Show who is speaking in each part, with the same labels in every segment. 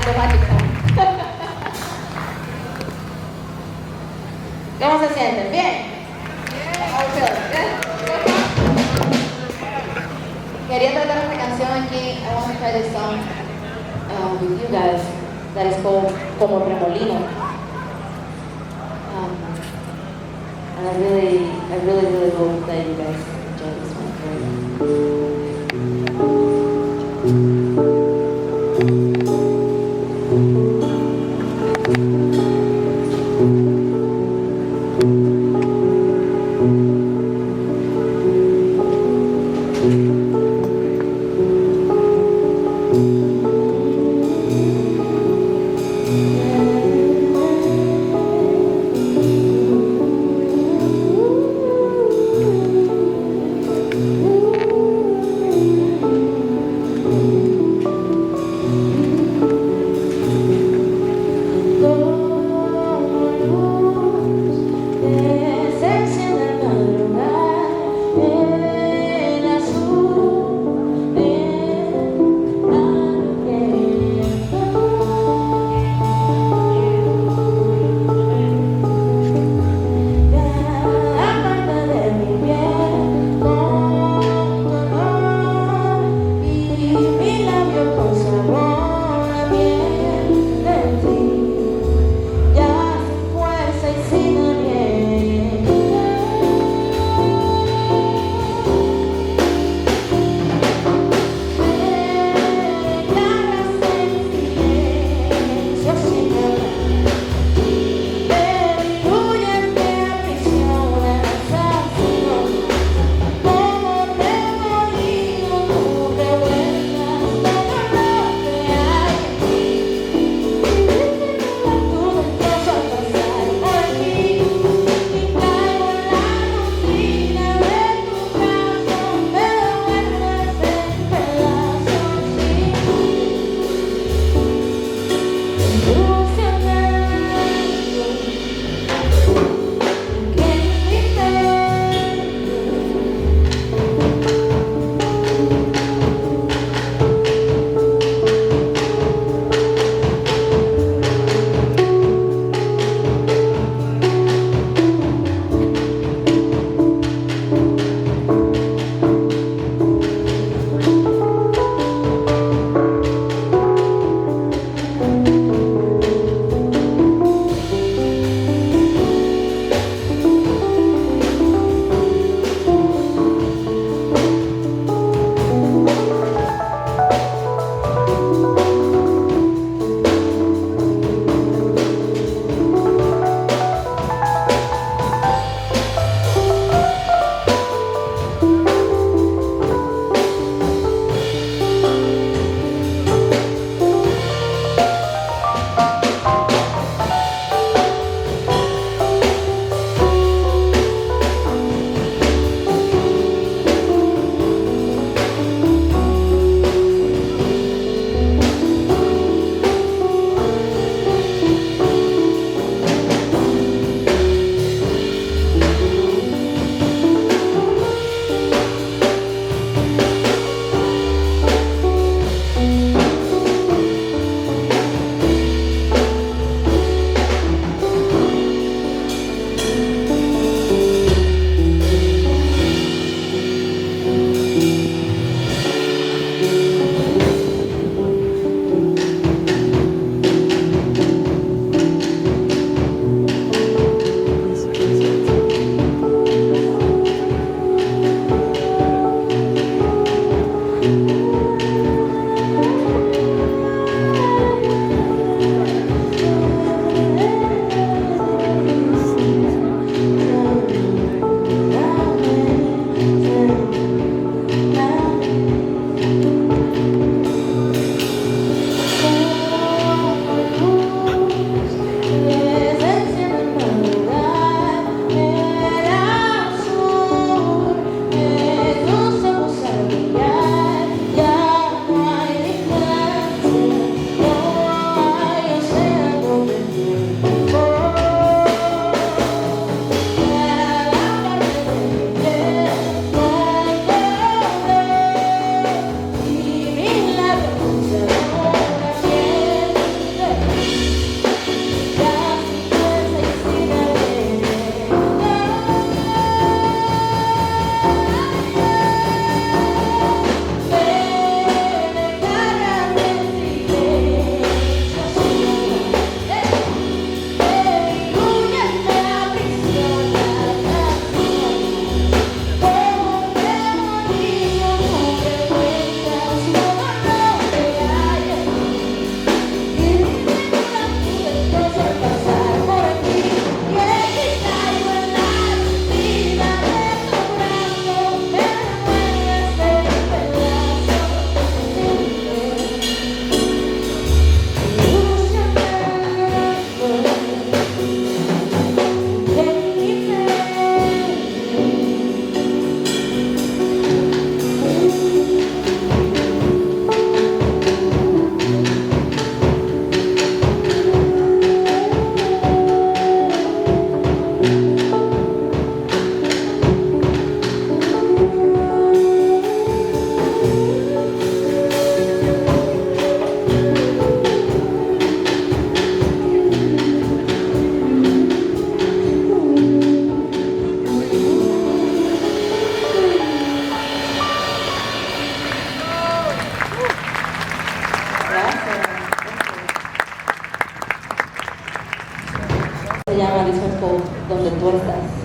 Speaker 1: automático. ¿Cómo se sienten? ¿Bien? How you feeling? Good? Quería tratar una canción aquí. I want to try this song with you guys that is called Como Remolino. And I really hope that you guys enjoy this one. respuestas.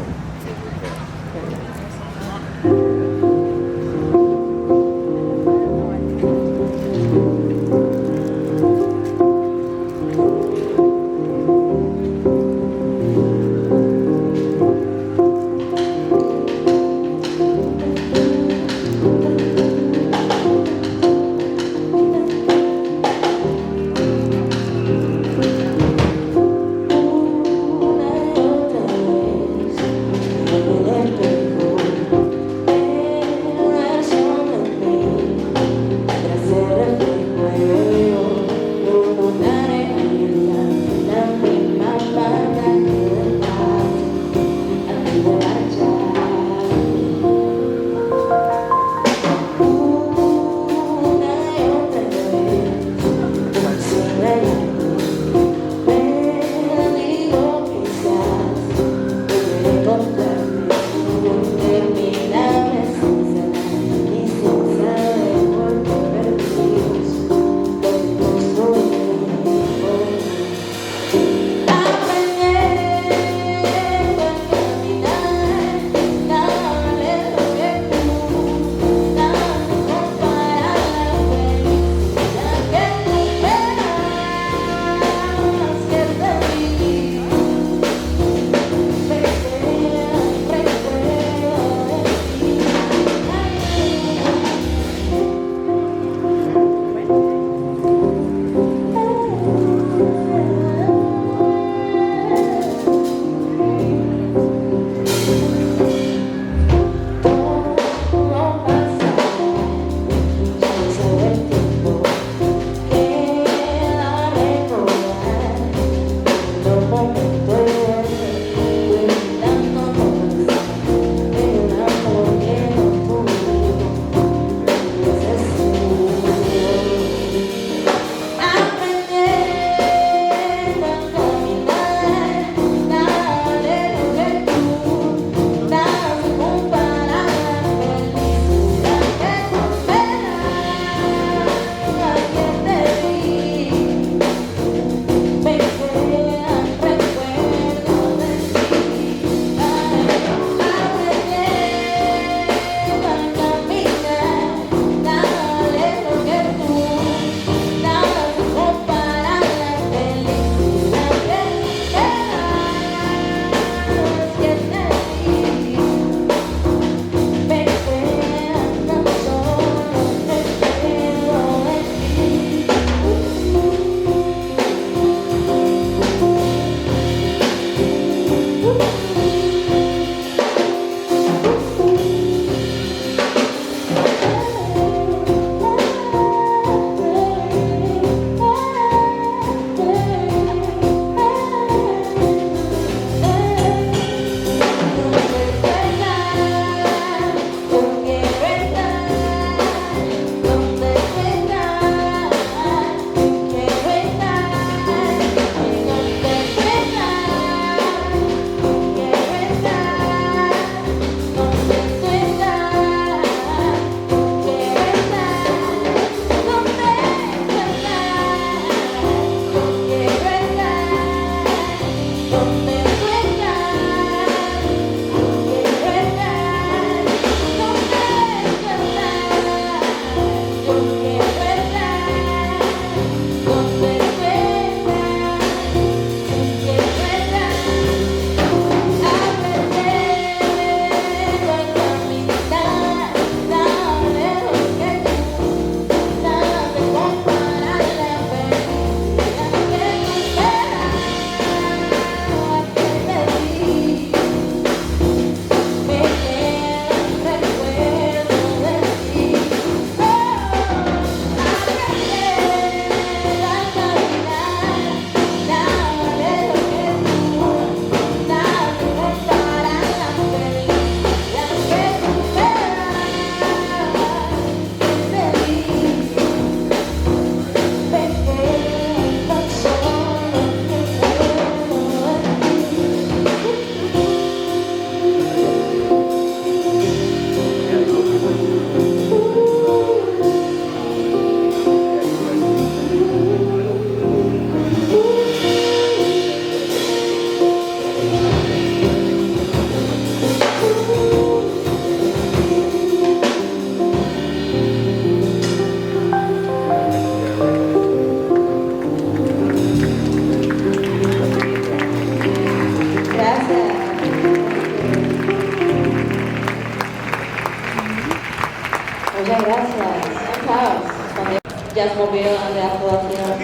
Speaker 1: Latino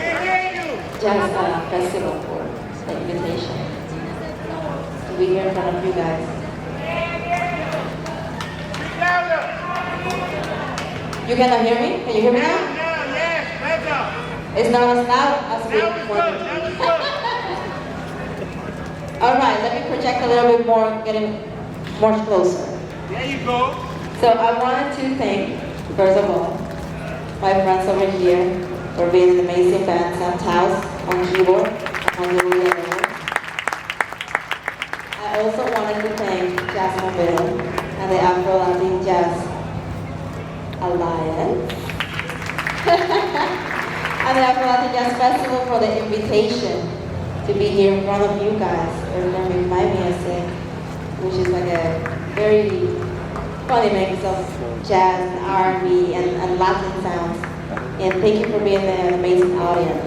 Speaker 1: Jazz Festival for the invitation to be here in front of you guys. You cannot hear me? Can you hear me now? It's not as loud as we wanted. All right, let me project a little bit more, getting more closer.
Speaker 2: There you go.
Speaker 1: So I wanted to thank, first of all, my friends over here for being an amazing band, Sam Taus on keyboard, on the lead. I also wanted to thank Jazz Mobile and the Afro-Latin Jazz Alliance and the Afro-Latin Jazz Festival for the invitation to be here in front of you guys. We're learning my music, which is like a very funny mix of jazz and R&B and Latin sounds. And thank you for being an amazing audience.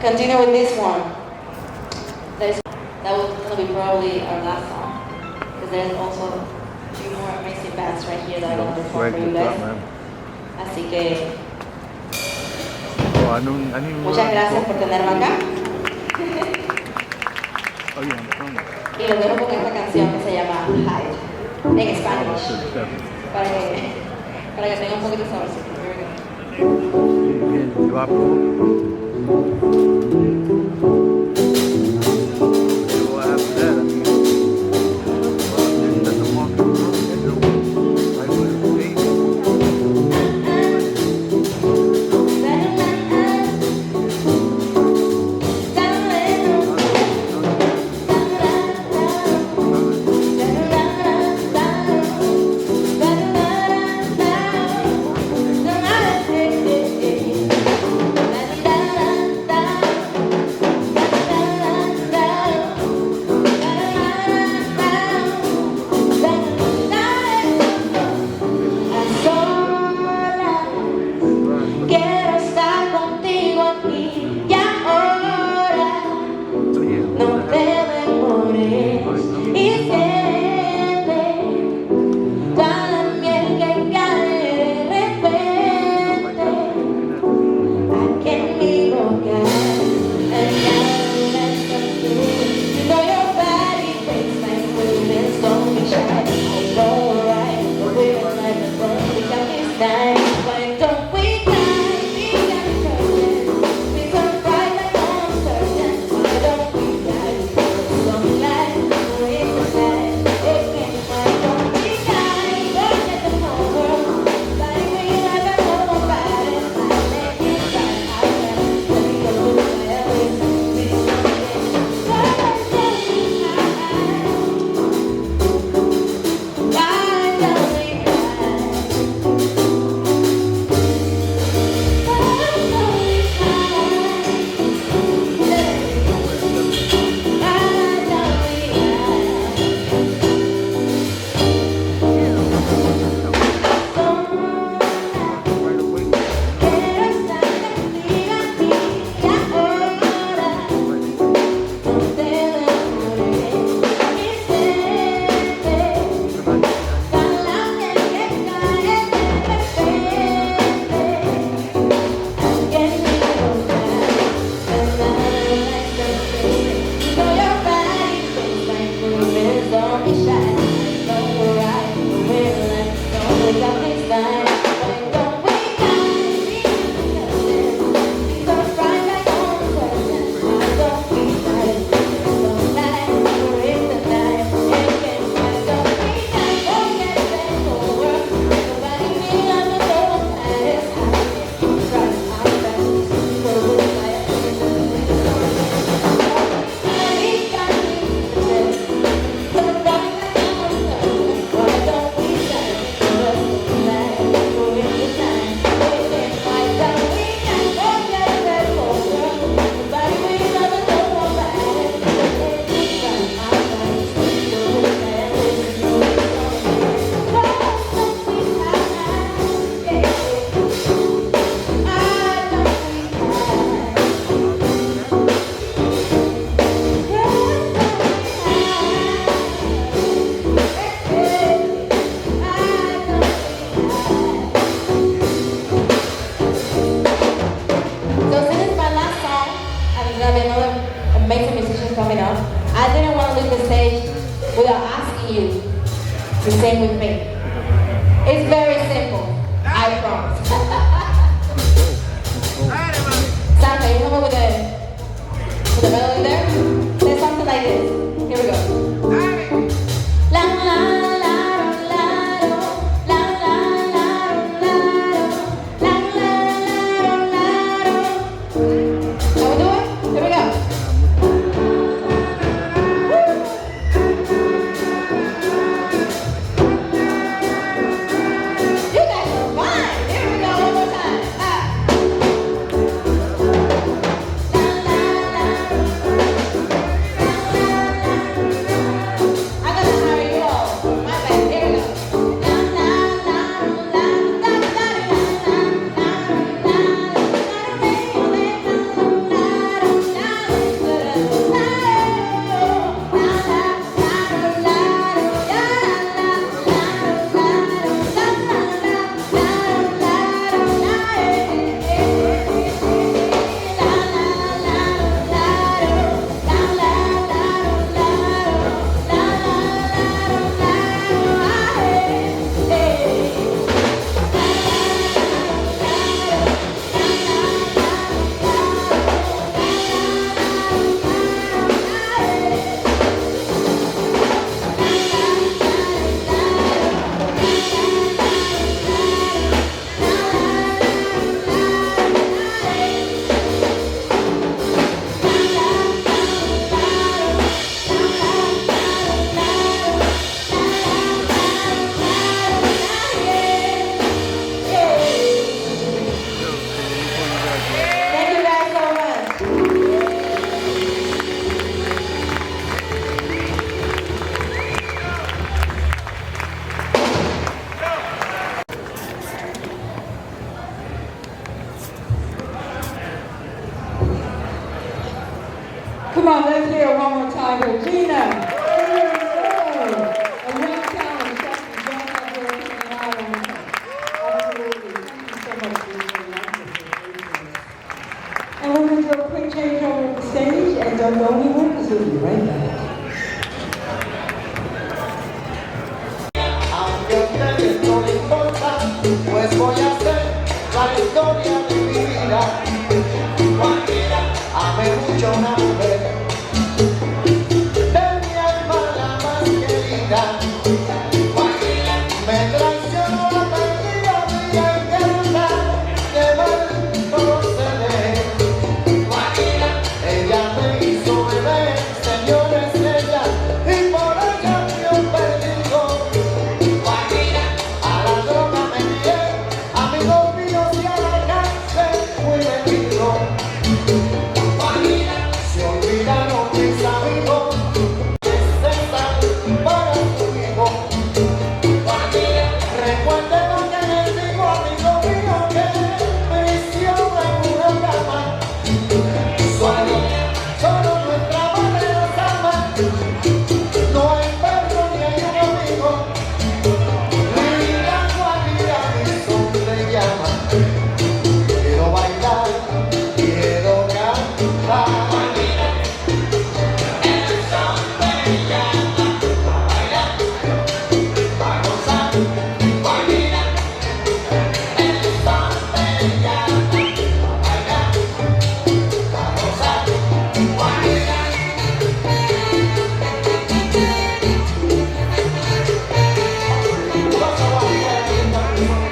Speaker 1: continue with this one. That was gonna be probably our last song. Because there's also two more amazing bands right here that are gonna perform for you guys. Así que muchas gracias por tenerme acá. Y los dejo con esta canción que se llama Hide, en Spanish, para que tenga un poquito de saborcito. I didn't want to leave the stage without asking you to sing with me. It's very simple, I promise. Santa, you come over there with the melody there? There's something like this. Here we go. La la la la la la la la la la la. Shall we do it? Here we go.
Speaker 2: que a ustedes no les importa, pues voy a hacer la historia de mi vida. Cualquiera amé mucho a una mujer, de mi alma la más querida. Cualquiera me traicionó, la perdida, mi encarna, de mal proceder. Cualquiera ella me hizo beber, señores, ella, y por ella fui un perdido. Cualquiera a la droga me envié, amigos míos, y a la cárcel fui metido. Cualquiera se olvidaron mis amigos, que se están para su hijo. Cualquiera recuerden lo que les digo, amigo mío, que prisión en una cama. Solo nuestra madre nos ama, no hay perro ni hay un amigo. Linda Guajira, mi son te llama. Quiero bailar, quiero cantar. El son te llama, a bailar, a gozar. Guajira, el son te llama, a bailar, a gozar. Guajira. Goza, Guajira, linda mi son.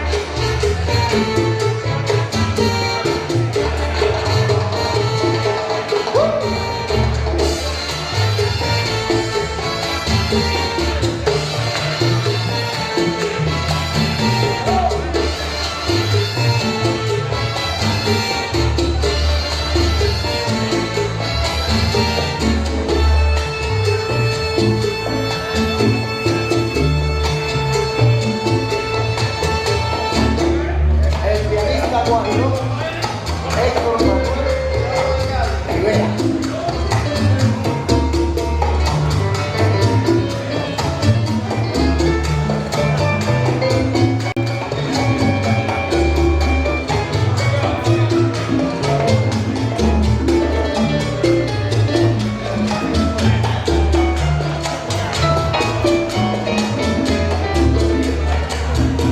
Speaker 2: El pianista guajiro Héctor Manuel Rivera.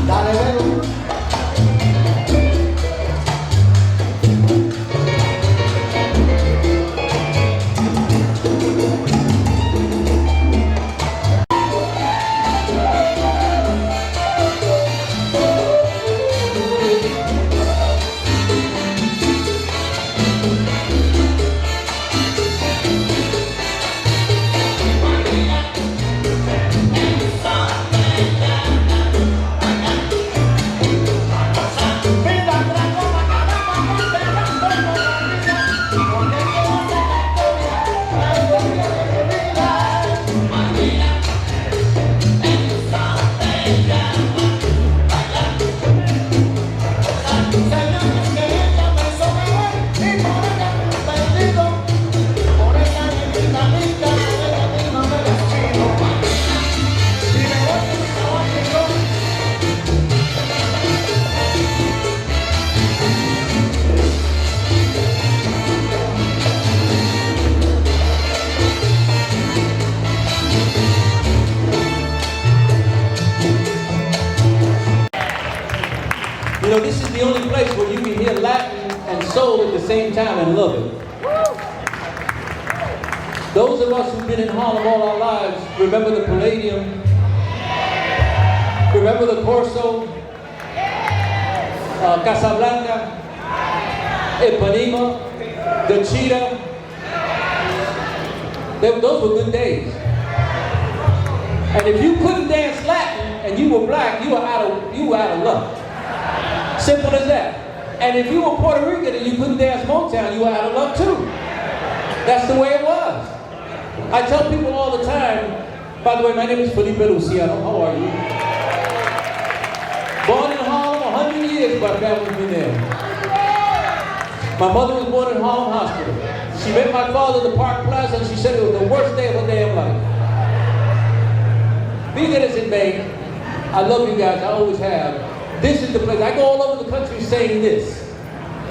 Speaker 2: Dale, Vero.
Speaker 3: You know, this is the only place where you can hear Latin and soul at the same time and love it. Those of us who've been in Harlem all our lives remember the Palladium, remember the Corso, Casablanca, Ipanema, the Cheetah. Those were good days. And if you couldn't dance Latin and you were black, you were out of luck. Simple as that. And if you were Puerto Rican and you couldn't dance Motown, you were out of luck too. That's the way it was. I tell people all the time, by the way, my name is Felipe Luciano. How are you? Born in Harlem, 100 years my family's been there. My mother was born in Harlem Hospital. She met my father at the Park Plaza and she said it was the worst day of her damn life. Be that as it may, I love you guys, I always have. This is the place. I go all over the country saying this.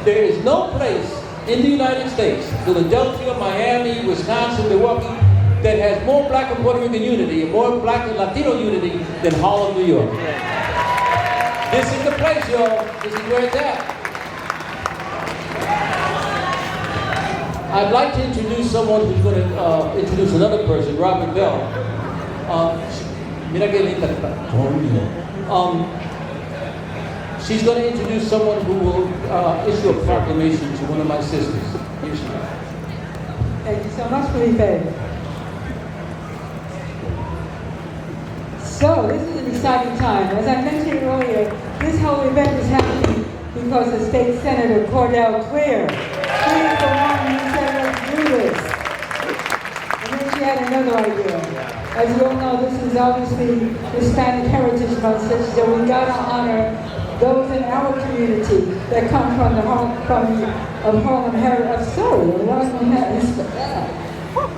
Speaker 3: There is no place in the United States, Philadelphia, Miami, Wisconsin, Milwaukee, that has more black and Puerto Rican unity and more black and Latino unity than Harlem, New York. This is the place, y'all. This is where it's at. I'd like to introduce someone who's going to introduce another person, Robert Bell. Mira que linda está. She's going to introduce someone who will issue a proclamation to one of my sisters. Here she is.
Speaker 4: Thank you so much, Felipe. So, this is an exciting time. As I mentioned earlier, this whole event is happening because the State Senator Cordell Cleare, she is the one who said, let's do this. And then she had another idea. As you all know, this is obviously Hispanic Heritage Month, so we got to honor those in our community that come from the Harlem Heritage.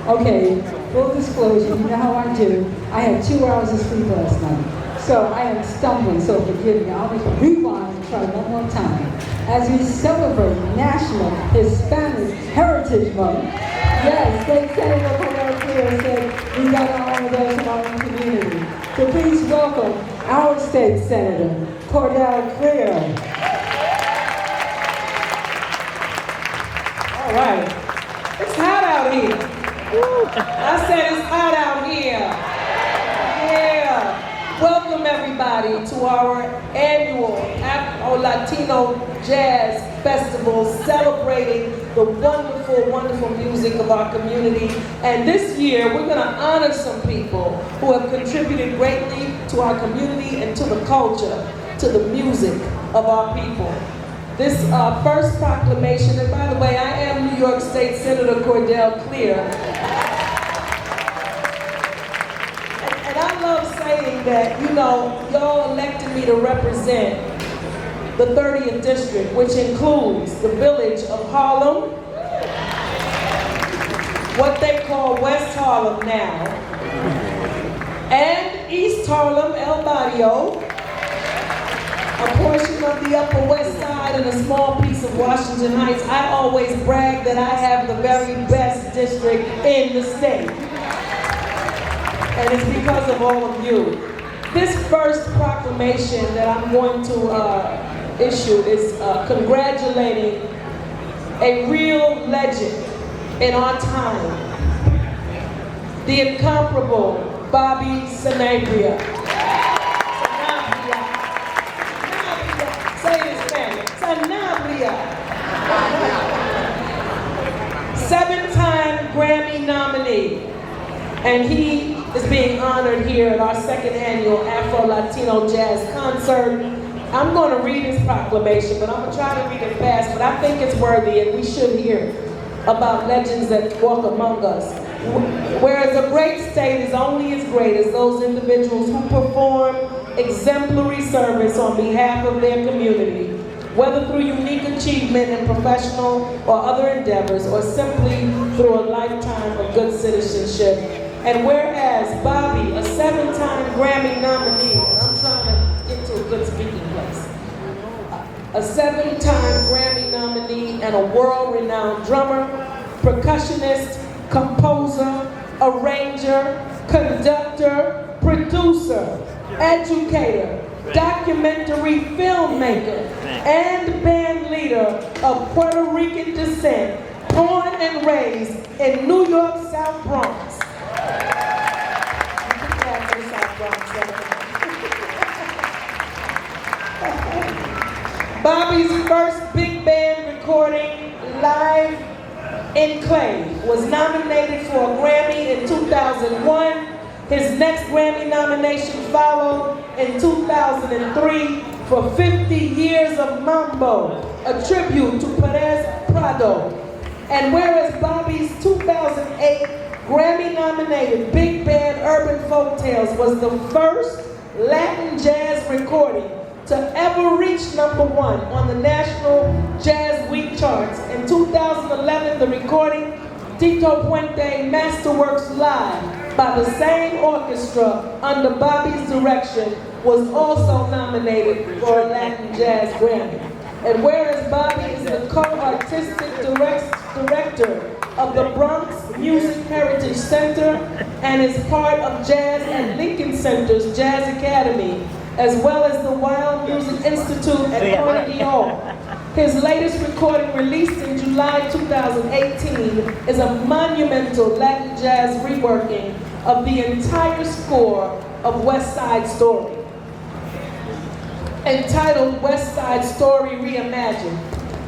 Speaker 4: Okay, full disclosure, you know how I do. I had 2 hours of sleep last night. So I am stumbling, so forgive me. I'll just rewind and try one more time. As we celebrate National Hispanic Heritage Month, yes, State Senator Cordell Cleare said we got to honor those in our community. So please welcome our State Senator, Cordell Cleare.
Speaker 5: All right. It's hot out here. I said it's hot out here. Yeah. Welcome everybody to our annual Afro-Latino Jazz Festival celebrating the wonderful, wonderful music of our community. And this year we're going to honor some people who have contributed greatly to our community and to the culture, to the music of our people. This first proclamation, and by the way, I am New York State Senator Cordell Cleare. And I love saying that, you know, y'all elected me to represent the 30th District, which includes the village of Harlem, what they call West Harlem now, and East Harlem, El Barrio, a portion of the Upper West Side and a small piece of Washington Heights. I always brag that I have the very best district in the state. And it's because of all of you. This first proclamation that I'm going to issue is congratulating a real legend in our time, the incomparable Bobby Sanabria. Say it in Spanish. Sanabria. 7-time Grammy nominee. And he is being honored here at our second annual Afro-Latino Jazz Concert. I'm going to read his proclamation, but I'm going to try to read it fast, but I think it's worthy and we should hear about legends that walk among us. Whereas a great state is only as great as those individuals who perform exemplary service on behalf of their community, whether through unique achievement in professional or other endeavors, or simply through a lifetime of good citizenship. And whereas Bobby, a 7-time Grammy nominee, and I'm trying to get to a good speaking place, a 7-time Grammy nominee and a world-renowned drummer, percussionist, composer, arranger, conductor, producer, educator, documentary filmmaker, and band leader of Puerto Rican descent, born and raised in New York South Bronx. Bobby's first big band recording, Live in Cleare, was nominated for a Grammy in 2001. His next Grammy nomination followed in 2003 for 50 Years of Mambo, a tribute to Perez Prado. And whereas Bobby's 2008 Grammy-nominated big band Urban Folktales was the first Latin jazz recording to ever reach #1 on the National Jazz Week charts. In 2011, the recording Tito Puente Masterworks Live by the same orchestra under Bobby's direction was also nominated for a Latin Jazz Grammy. And whereas Bobby is the co-artistic director of the Bronx Music Heritage Center and is part of Jazz at Lincoln Center's Jazz Academy, as well as the Wild Music Institute at Carnegie Hall. His latest recording, released in July 2018, is a monumental Latin jazz reworking of the entire score of West Side Story, entitled West Side Story Reimagined,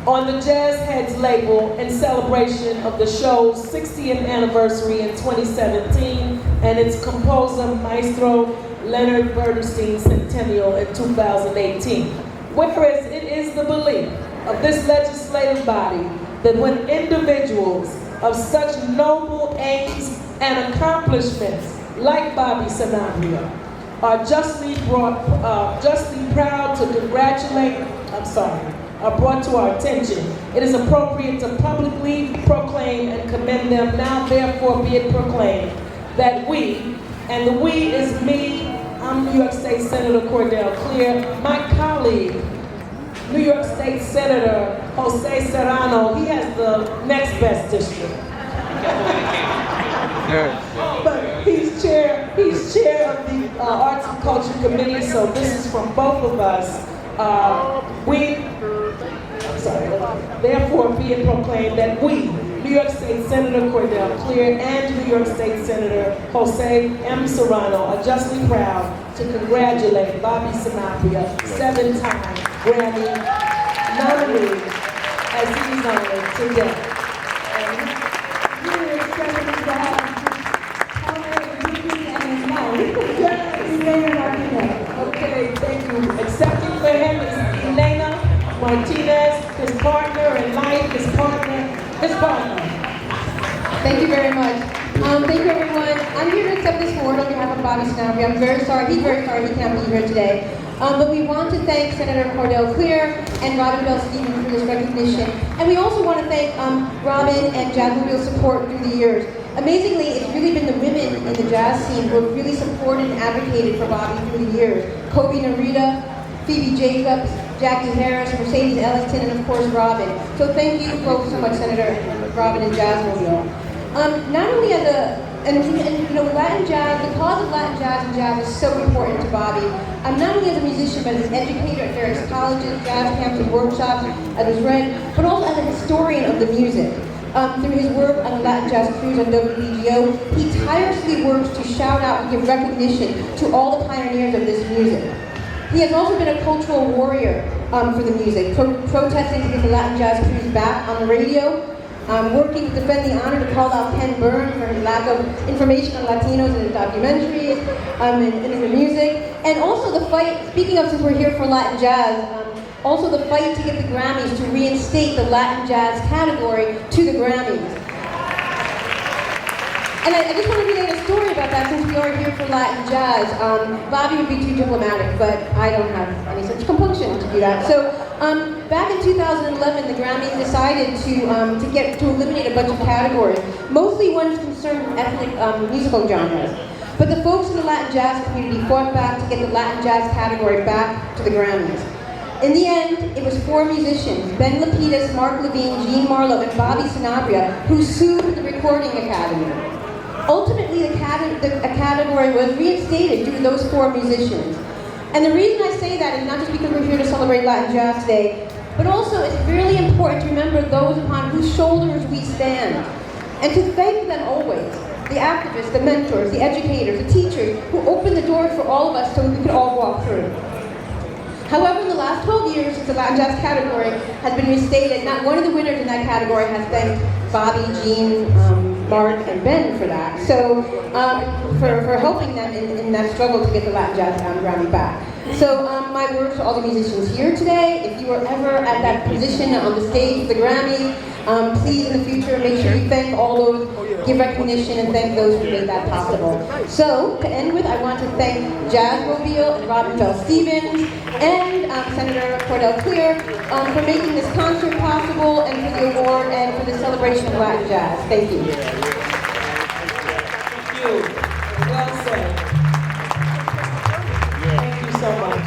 Speaker 5: on the Jazz Heads label in celebration of the show's 60th anniversary in 2017 and its composer, Maestro Leonard Bernstein's centennial in 2018. Whereas it is the belief of this legislative body that when individuals of such noble aims and accomplishments like Bobby Sanabria are justly proud to congratulate, are brought to our attention, it is appropriate to publicly proclaim and commend them. Now therefore be it proclaimed that we, and the we is me, I'm New York State Senator Cordell Cleare, my colleague, New York State Senator Jose Serrano, he has the next best district. But he's chair of the Arts and Culture Committee, so this is from both of us. Therefore be it proclaimed that we, New York State Senator Cordell Cleare and New York State Senator Jose M. Serrano, are justly proud to congratulate Bobby Sanabria, 7-time Grammy nominee, as he is honored today. Okay, thank you. Accepting for him is Elena Martinez, his partner in life, his partner.
Speaker 6: Thank you very much. Thank you, everyone. I'm here to accept this award on behalf of Bobby Sanabria. I'm very sorry. He's very sorry he can't be here today. But we want to thank Senator Cordell Cleare and Robin Bell-Stevens for this recognition. And we also want to thank Robin and Jazzmobile's support through the years. Amazingly, it's really been the women in the jazz scene who have really supported and advocated for Bobby through the years. Kobe Narita, Phoebe Jacobs, Jackie Harris, Mercedes Ellington, and of course Robin. So thank you both so much, Senator Robin and Jazzmobile. Not only as Latin jazz, the cause of Latin jazz and jazz is so important to Bobby. Not only as a musician, but as an educator at various colleges, jazz camps, and workshops, as was read, but also as a historian of the music. Through his work on the Latin Jazz Cruise on WBGO, he tirelessly works to shout out and give recognition to all the pioneers of this music. He has also been a cultural warrior for the music, protesting to get the Latin Jazz Cruise back on the radio, working to defend the honor to call out Ken Burns for his lack of information on Latinos in his documentaries, and in the music, and also the fight, speaking of, since we're here for Latin jazz, also the fight to get the Grammys to reinstate the Latin jazz category to the Grammys. And I just want to relate a story about that since we are here for Latin jazz. Bobby would be too diplomatic, but I don't have any such compunction to do that. So back in 2011, the Grammys decided to eliminate a bunch of categories, mostly ones concerned with ethnic musical genres. But the folks in the Latin jazz community fought back to get the Latin jazz category back to the Grammys. In the end, it was 4 musicians, Ben Lapidus, Mark Levine, Gene Marlowe, and Bobby Sanabria, who sued the Recording Academy. Ultimately, a category was reinstated due to those 4 musicians. And the reason I say that is not just because we're here to celebrate Latin jazz today, but also it's really important to remember those upon whose shoulders we stand. And to thank them always, the activists, the mentors, the educators, the teachers, who opened the doors for all of us so we could all walk through. However, in the last 12 years since the Latin jazz category has been restated, not one of the winners in that category has thanked Bobby, Gene, Mark, and Ben for that. So, for helping them in that struggle to get the Latin jazz Grammy back. So, my words to all the musicians here today, if you are ever at that position on the stage of the Grammy, please in the future make sure you thank all those, give recognition and thank those who made that possible. So, to end with, I want to thank Jazzmobile and Robin Bell-Stevens and Senator Cordell Cleare for making this concert possible and for the award and for the celebration of Latin jazz. Thank you.
Speaker 5: Thank you. Well said. Thank you so much.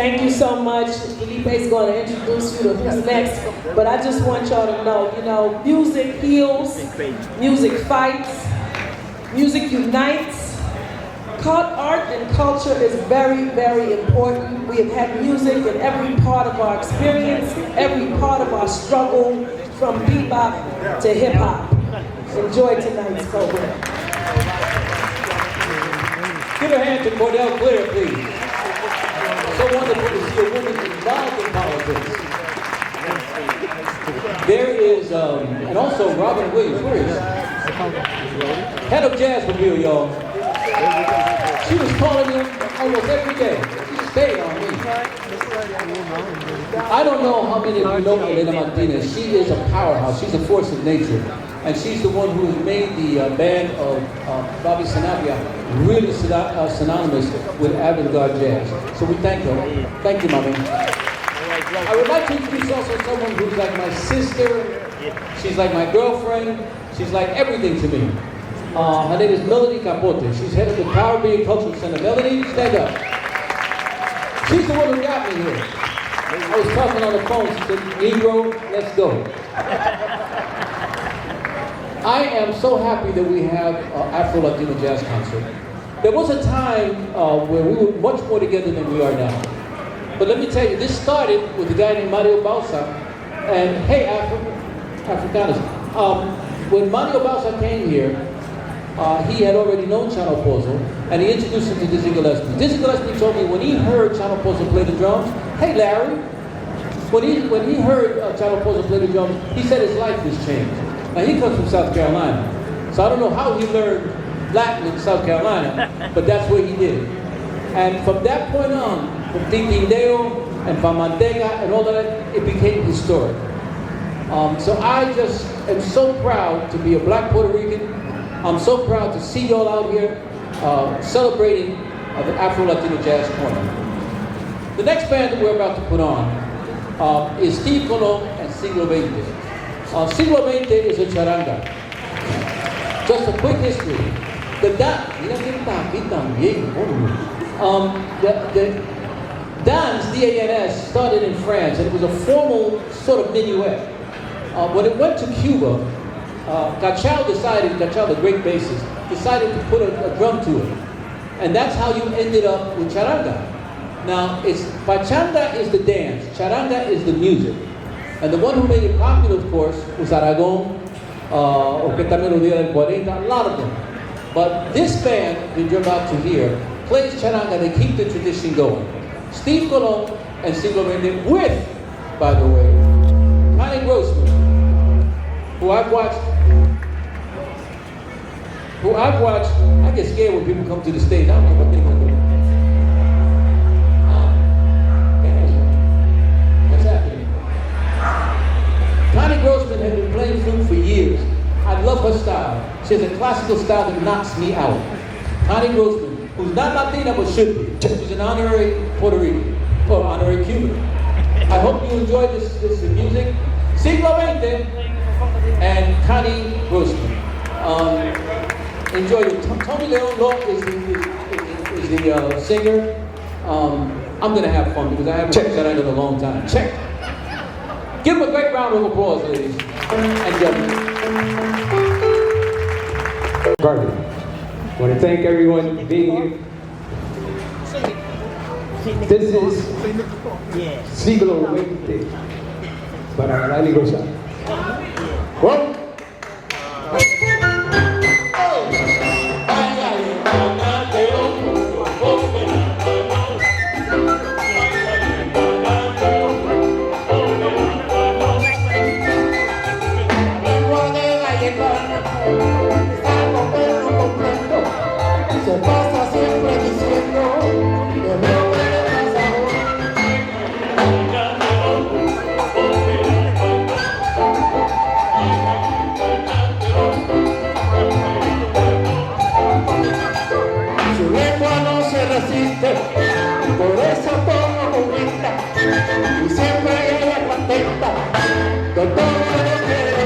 Speaker 5: Thank you so much. Felipe's going to introduce you to who's next. But I just want y'all to know, you know, music heals, music fights, music unites. Art and culture is very, very important. We have had music in every part of our experience, every part of our struggle, from bebop to hip hop. Enjoy tonight's program.
Speaker 3: Give a hand to Cordell Cleare, please. So wonderful to see a woman involved in politics. There is, and also Robin Williams, where is she? Head of Jazz Review, y'all. She was calling me almost every day. She stayed on me. I don't know how many of you know Elena Martinez. She is a powerhouse. She's a force of nature. And she's the one who has made the band of Bobby Sanabria really synonymous with avant-garde jazz. So we thank her. Thank you, Mommy. I would like to introduce also someone who's like my sister. She's like my girlfriend. She's like everything to me. Her name is Melody Capote. She's head of the Caribbean Cultural Center. Melody, stand up. She's the one who got me here. I was talking on the phone. She said, Negro, let's go. I am so happy that we have Afro-Latino Jazz Concert. There was a time where we were much more together than we are now. But let me tell you, this started with a guy named Mario Bausa. And hey, Africaners. When Mario Bausa came here, he had already known Chano Pozo, and he introduced him to Dizzy Gillespie. Dizzy Gillespie told me when he heard Chano Pozo play the drums, hey Larry, when he heard Chano Pozo play the drums, he said his life was changed. Now he comes from South Carolina, so I don't know how he learned Latin in South Carolina, but that's where he did it. And from that point on, from Titindeo and Pamantega and all that, it became historic. So I just am so proud to be a black Puerto Rican. I'm so proud to see y'all out here celebrating the Afro-Latino Jazz Corner. The next band that we're about to put on is Steve Colon and Siglo XX. Siglo XX is a charanga. Just a quick history. The dance, D-A-N-S, started in France, and it was a formal sort of minuet. When it went to Cuba, Cachao, the great bassist, decided to put a drum to it. And that's how you ended up with charanga. Now, pachanga is the dance, charanga is the music. And the one who made it popular, of course, was Aragon, or Que Tal Melodía del 40, a lot of them. But this band that you're about to hear plays charanga, they keep the tradition going. Steve Colon and Siglo XX with, by the way, Connie Grossman, who I've watched, I get scared when people come to the stage. I don't know what they can do. What's happening? Connie Grossman has been playing flute for years. I love her style. She has a classical style that knocks me out. Connie Grossman, who's not Latina but should be. She's an honorary Puerto Rican, or honorary Cuban. I hope you enjoy this music. Siglo XX and Connie Grossman. Enjoy it. Tony Leon Locke is the singer. I'm gonna have fun because I haven't checked that out in a long time. Check. Give him a great round of applause, ladies and gentlemen.
Speaker 7: Garden. I want to thank everyone for being here. This is Siglo XX para Lali Rosa. Well,
Speaker 2: por eso todo aumenta y siempre ella contenta con todo lo que le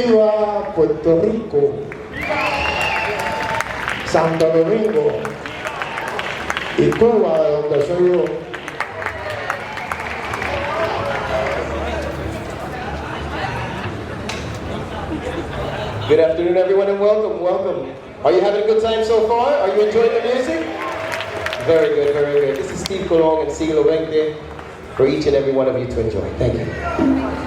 Speaker 2: Viva Puerto Rico, Santo Domingo y Cuba, de donde soy yo.
Speaker 8: Good afternoon, everyone, and welcome, welcome. Are you having a good time so far? Are you enjoying the music? Very good, very good. This is Steve Colón and Siglo XX for each and every one of you to enjoy. Thank you.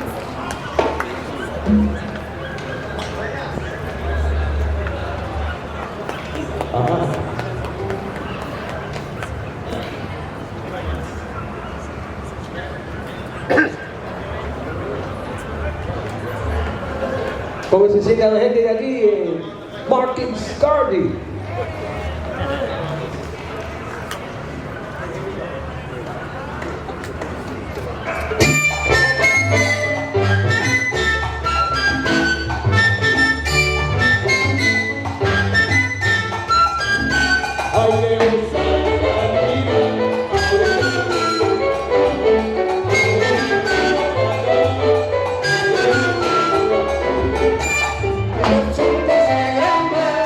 Speaker 7: ¿Cómo se siente la gente de aquí? Martin Scardi.
Speaker 2: Los chicos se llaman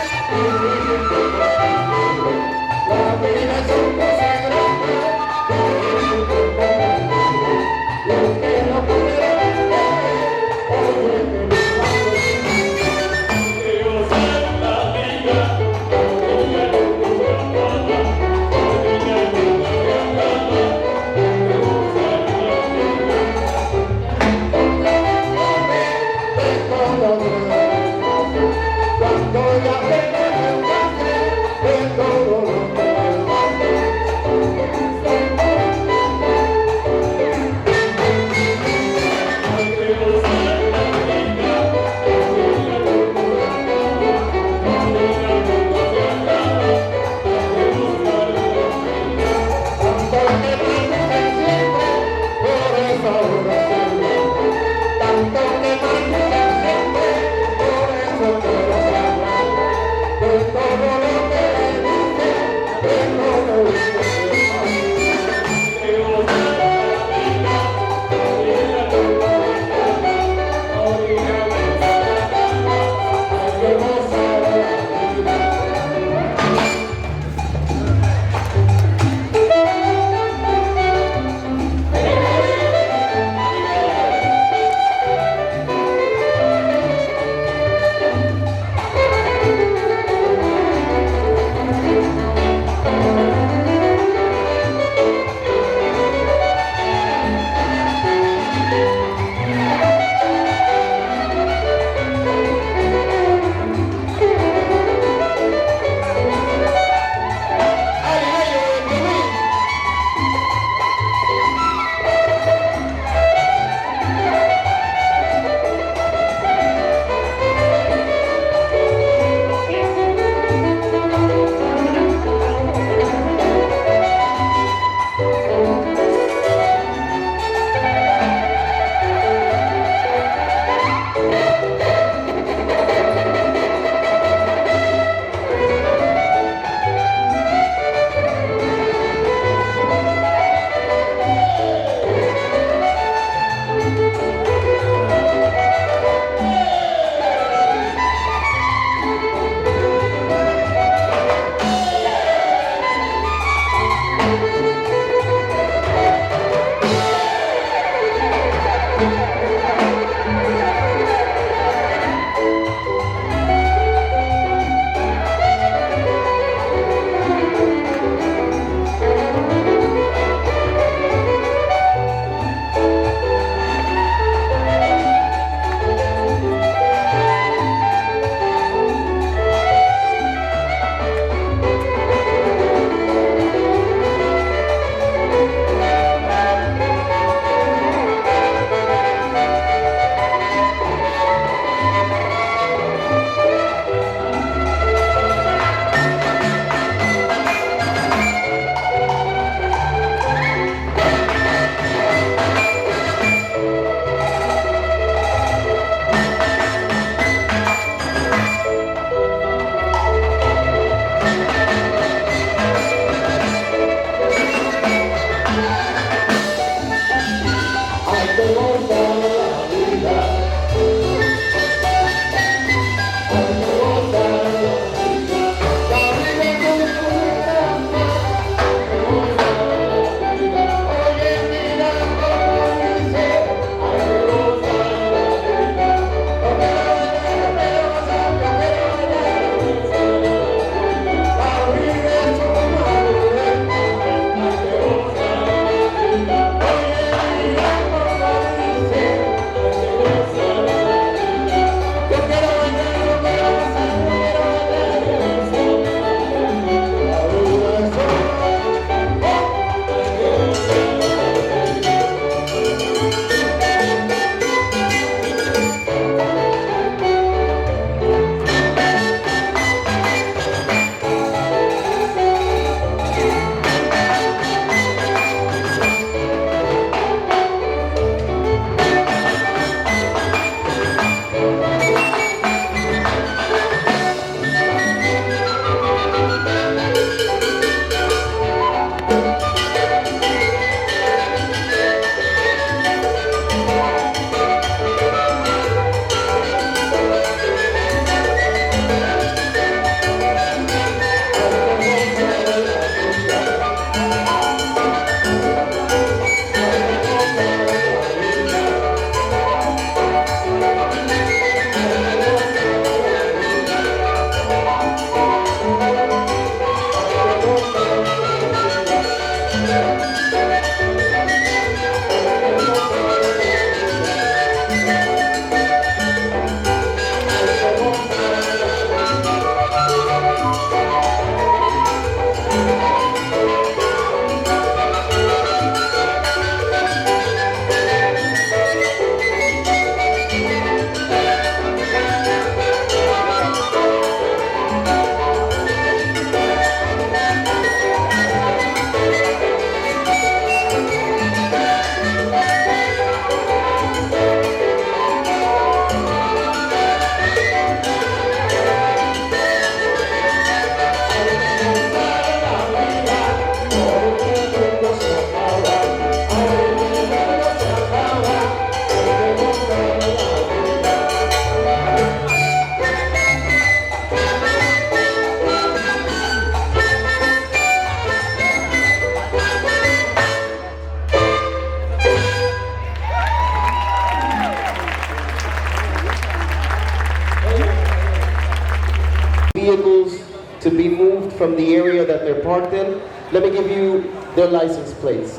Speaker 8: vehicles to be moved from the area that they're parked in, let me give you their license plates.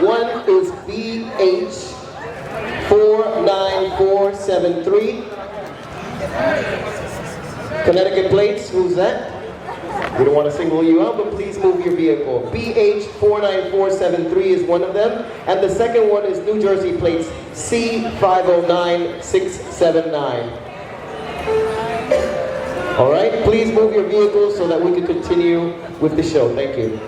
Speaker 8: One is BH49473. Connecticut plates, who's that? We don't want to single you out, but please move your vehicle. BH49473 is one of them. And the second one is New Jersey plates C509679. All right, please move your vehicles so that we can continue with the show. Thank you.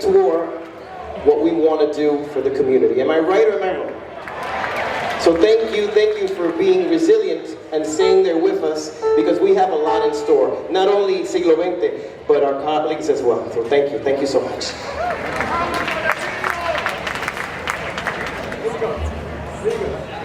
Speaker 8: explore what we want to do for the community. Am I right or am I wrong? So thank you for being resilient and staying there with us, because we have a lot in store. Not only Siglo XX, but our colleagues as well. So thank you so much.
Speaker 2: Una bocina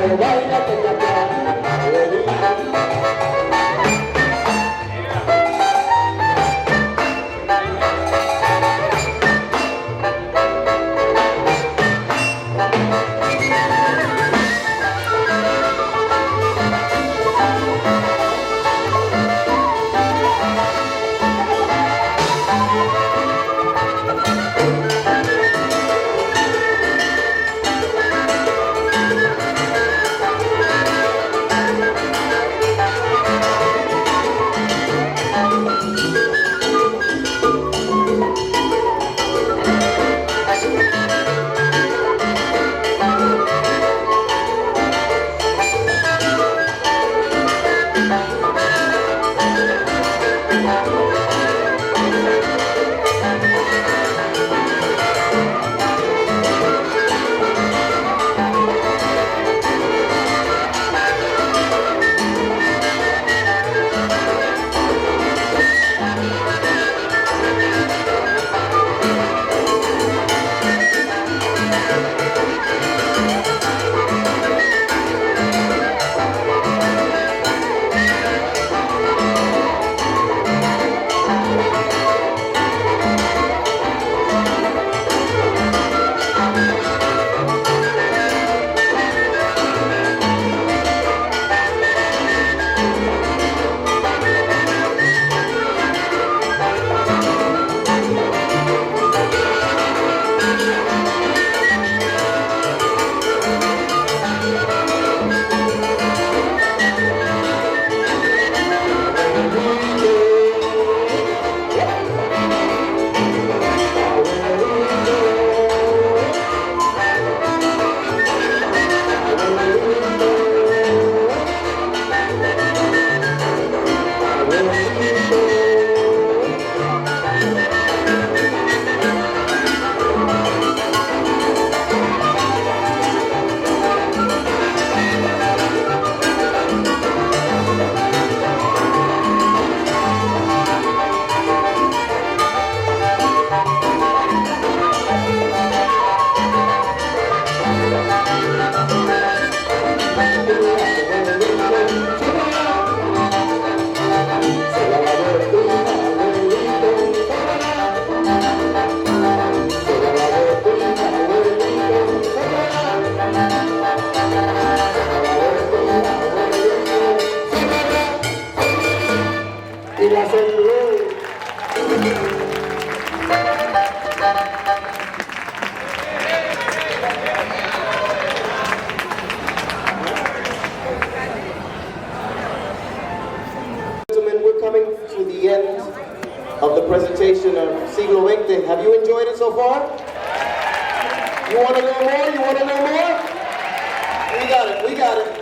Speaker 2: pero baila que ya
Speaker 8: Gentlemen, we're coming to the end of the presentation of Siglo XX. Have you enjoyed it so far? You want to know more? You want to know more? We got it, we got it.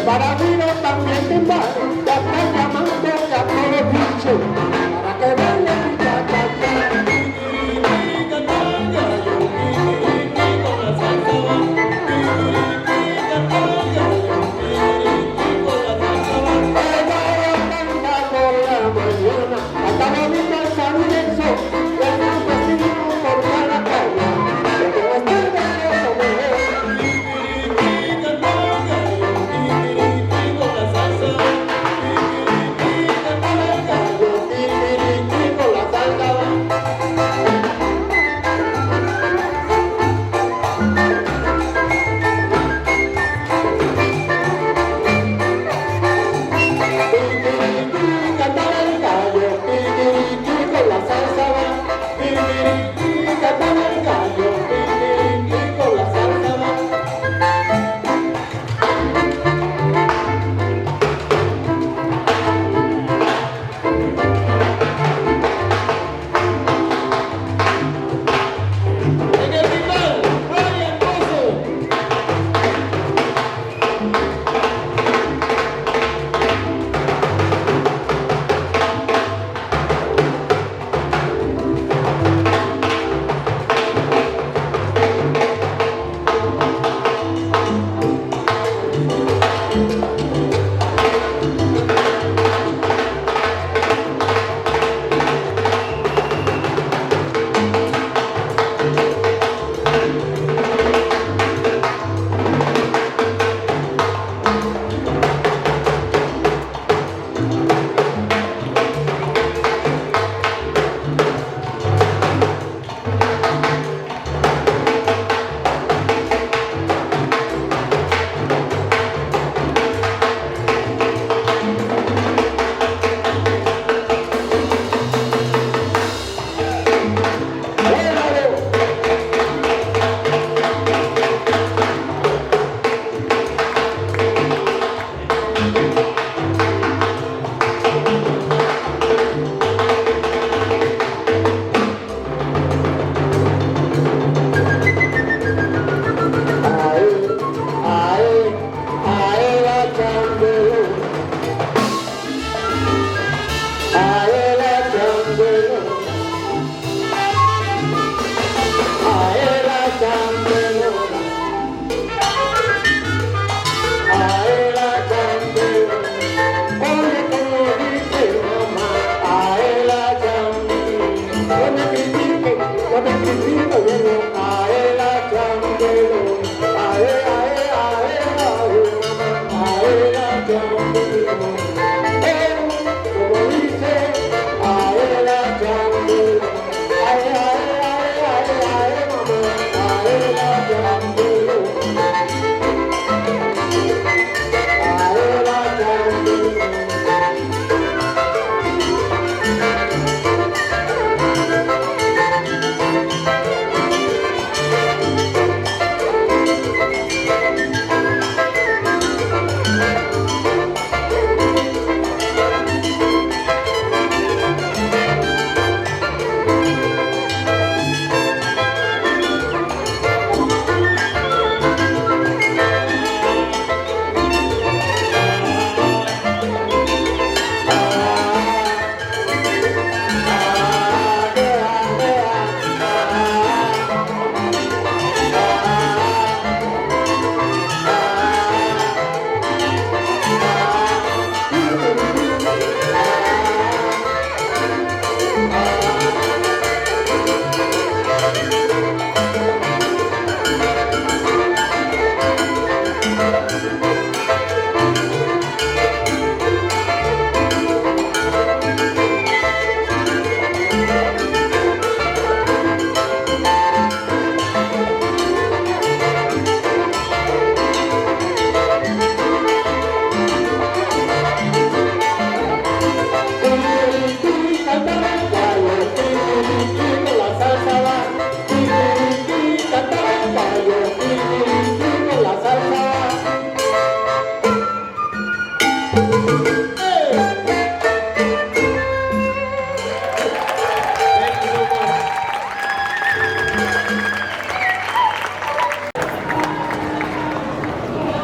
Speaker 2: Para mí no también te va, ya está llamando ya todo el bicho, para que vaya mi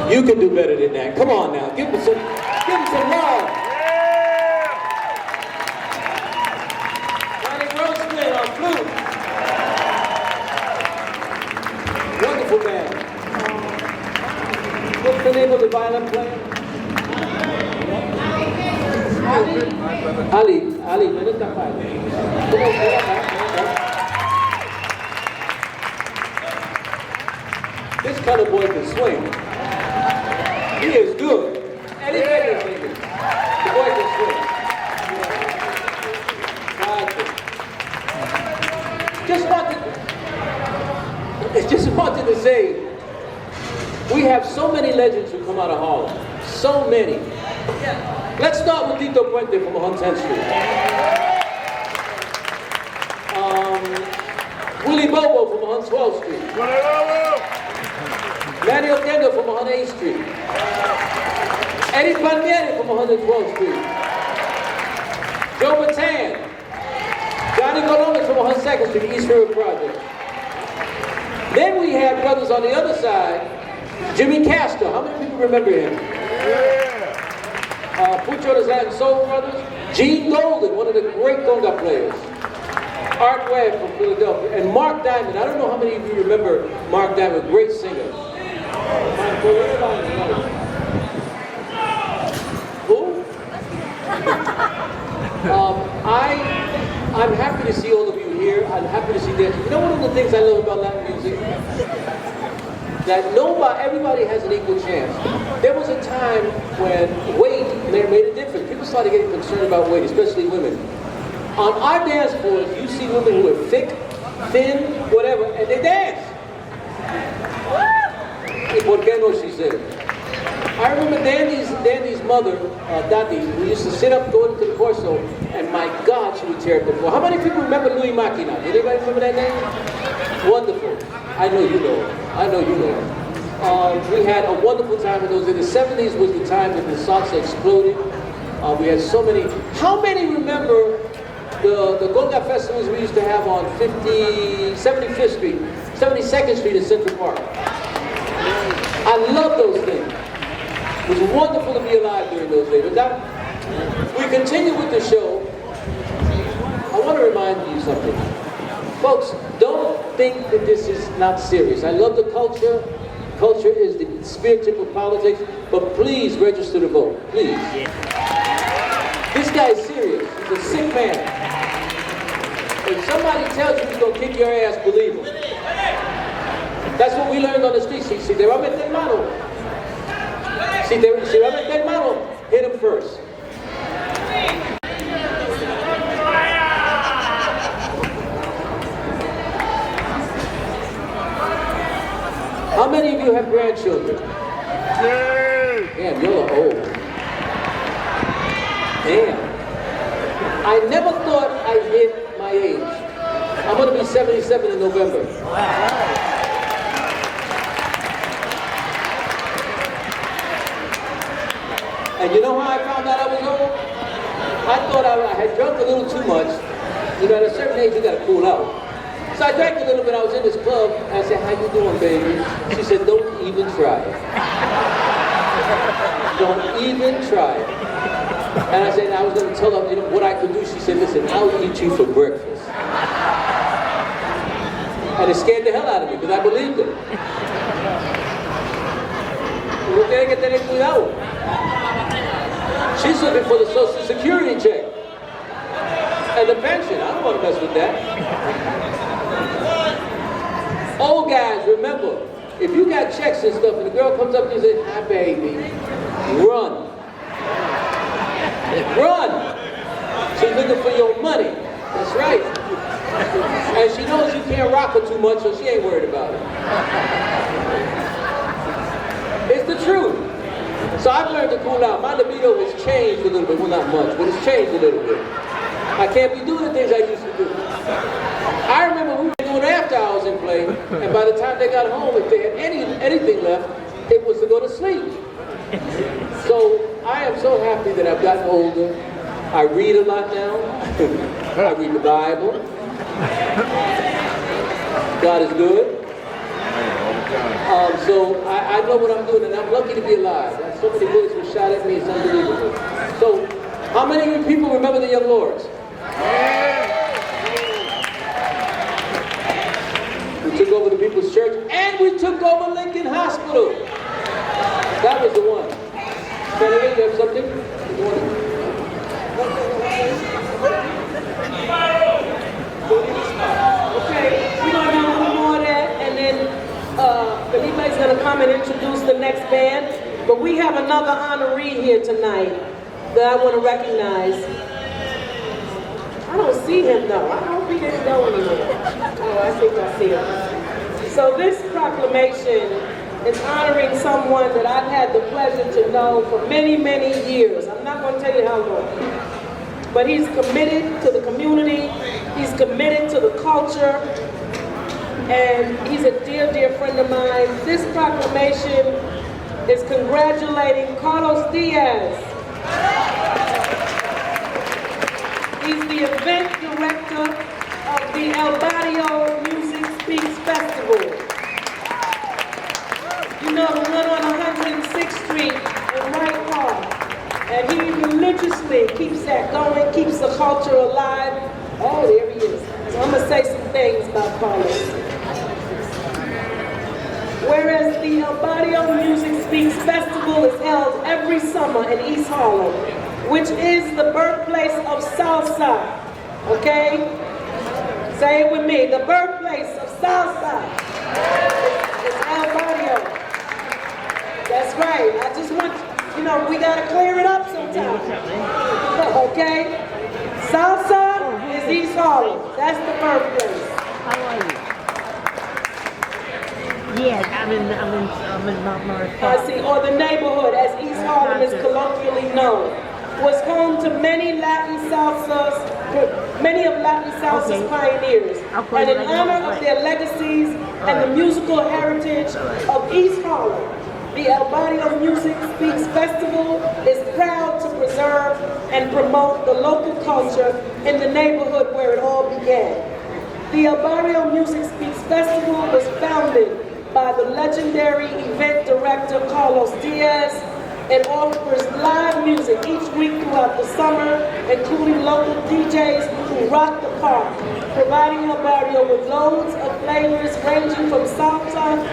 Speaker 3: You can do better than that. Come on now, give him some love. Johnny Grossman on flute. Wonderful band. What's the name of the violin player? Ali, minute ka pa. This kind of boy can swing. He is good. And he can sing it. The boy can swing. Just wanted to say, we have so many legends who come out of Harlem. So many. Let's start with Tito Puente from 110th Street. Willie Bobo from 112th Street. Manny Oquendo from 108th Street. Eddie Palmieri from 112th Street. Joe Matan. Johnny Colón from 102nd Street, East River Project. Then we had brothers on the other side, Jimmy Castor. How many people remember him? Pucho the Latin Soul Brothers. Gene Golden, one of the great conga players. Art Webb from Philadelphia. And Mark Diamond. I don't know how many of you remember Mark Diamond, great singer. dancers. You know one of the things I love about Latin music? That everybody has an equal chance. There was a time when weight made a difference. People started getting concerned about weight, especially women. On our dance floors, you see women who are thick, thin, whatever, and they dance. Y por qué no, she said. I remember Dandy's mother, Dati, who used to sit up going to the corso, and my God, she would tear up the floor. How many people remember Louis Machina? Did anybody remember that name? Wonderful. I know you know. I know you know. We had a wonderful time in those days. The 70s was the time that the salsa exploded. We had so many. How many remember the Golga festivals we used to have on 75th Street, 72nd Street in Central Park? I love those things. It was wonderful to be alive during those days. But that, we continue with the show. I want to remind you something. Folks, don't think that this is not serious. I love the culture. Culture is the spirit tip of politics. But please register to vote. Please. This guy is serious. He's a sick man. If somebody tells you he's going to kick your ass, believe him. That's what we learned on the street. Si te va a meter mano, si va a meter mano, hit him first. How many of you have grandchildren? Damn, you're old. Damn. I never thought I'd hit my age. I'm going to be 77 in November. And you know how I found out I was old? I thought I had drunk a little too much. You know, at a certain age, you got to cool out. So I drank a little bit. I was in this club. And I said, "How you doing, baby?" She said, "Don't even try it. Don't even try it." And I said, I was going to tell her, you know, what I could do. She said, "Listen, I'll eat you for breakfast." And it scared the hell out of me because I believed it. Uno tiene que tener cuidado. She's looking for the Social Security check and the pension. I don't want to mess with that. Old guys, remember, if you got checks and stuff and the girl comes up to you and says, "Hi, baby," run. Run. She's looking for your money. That's right. And she knows you can't rock her too much, so she ain't worried about it. It's the truth. So I've learned to cool out. My libido has changed a little bit. Well, not much, but it's changed a little bit. I can't be doing the things I used to do. I remember we were doing after hours in play, and by the time they got home, if they had anything left, it was to go to sleep. So I am so happy that I've gotten older. I read a lot now. I read the Bible. God is good. So I know what I'm doing, and I'm lucky to be alive. So many bullets were shot at me, it's unbelievable. So, how many of you people remember the Young Lords? We took over the People's Church, and we took over Lincoln Hospital. That was the one. Senator, you have something?
Speaker 5: Okay, we're going to do a little more of that, and then Felipe's going to come and introduce the next band. But we have another honoree here tonight that I want to recognize. I don't see him though. I hope he didn't go anywhere. Oh, I think I see him. So this proclamation is honoring someone that I've had the pleasure to know for many, many years. I'm not going to tell you how long. But he's committed to the community. He's committed to the culture. And he's a dear, dear friend of mine. This proclamation is congratulating Carlos Diaz. He's the event director of the El Barrio Music Speaks Festival. You know, the one on 106th Street in Wright Park. And he religiously keeps that going, keeps the culture alive. Oh, there he is. So I'm going to say some things about Carlos. Whereas the El Barrio Music Speaks Festival is held every summer in East Harlem, which is the birthplace of salsa, okay? Say it with me. The birthplace of salsa is El Barrio. That's right. I just want, we got to clear it up sometimes. Okay? Salsa is East Harlem. That's the birthplace.
Speaker 9: How are you? Yes, I'm in Mount Morris Park.
Speaker 5: I see, or the neighborhood, as East Harlem is colloquially known, was home to many of Latin salsa's pioneers. And in honor of their legacies and the musical heritage of East Harlem, the El Barrio Music Speaks Festival is proud to preserve and promote the local culture in the neighborhood where it all began. The El Barrio Music Speaks Festival was founded by the legendary event director Carlos Diaz. It offers live music each week throughout the summer, including local DJs who rock the park, providing El Barrio with loads of flavors ranging from salsa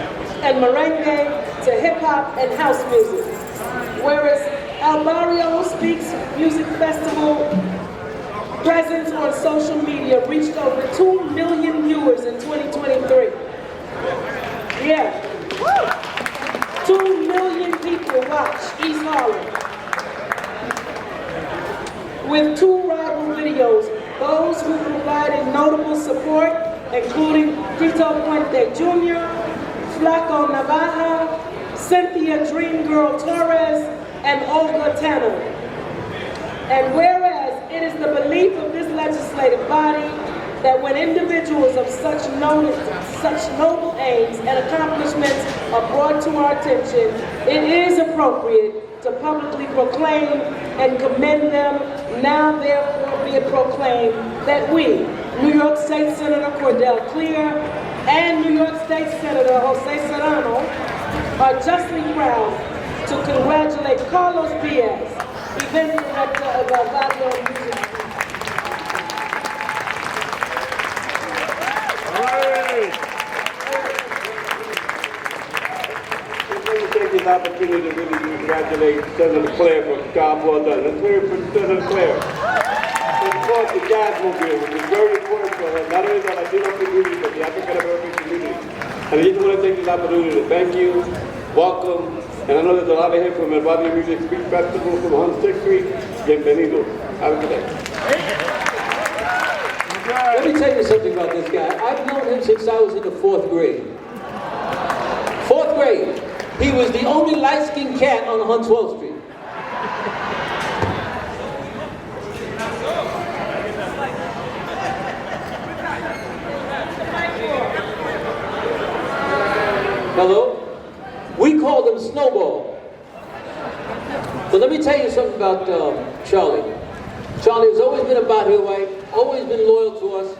Speaker 5: and merengue to hip-hop and house music. Whereas El Barrio Speaks Music Festival presence on social media reached over 2 million viewers in 2023. Yeah. 2 million people watch East Harlem. With 2 rival videos, those who provided notable support, including Tito Puente Jr., Flaco Navaja, Cynthia Dreamgirl Torres, and Olga Tanner. And whereas it is the belief of this legislative body that when individuals of such noble aims and accomplishments are brought to our attention, it is appropriate to publicly proclaim and commend them. Now therefore be it proclaimed that we, New York State Senator Cordell Cleare and New York State Senator Jose Serrano, are justly proud to congratulate Carlos Diaz, event director of El Barrio Music.
Speaker 10: Take this opportunity to really congratulate Senator Cleare for the job well done. Let's hear it for Senator Cleare. Of course, the Jazzmobile, which is very important for her, not only the Latino community, but the African American community. And I just want to take this opportunity to thank you, welcome, and I know there's a lot of here from El Barrio Music Speak Festival from 106th Street. Bienvenido. Have a good day.
Speaker 3: Let me tell you something about this guy. I've known him since I was in the 4th grade. 4th grade. He was the only light-skinned cat on 112th Street. Hello? We called him Snowball. But let me tell you something about Charlie. Charlie has always been about his wife, always been loyal to us.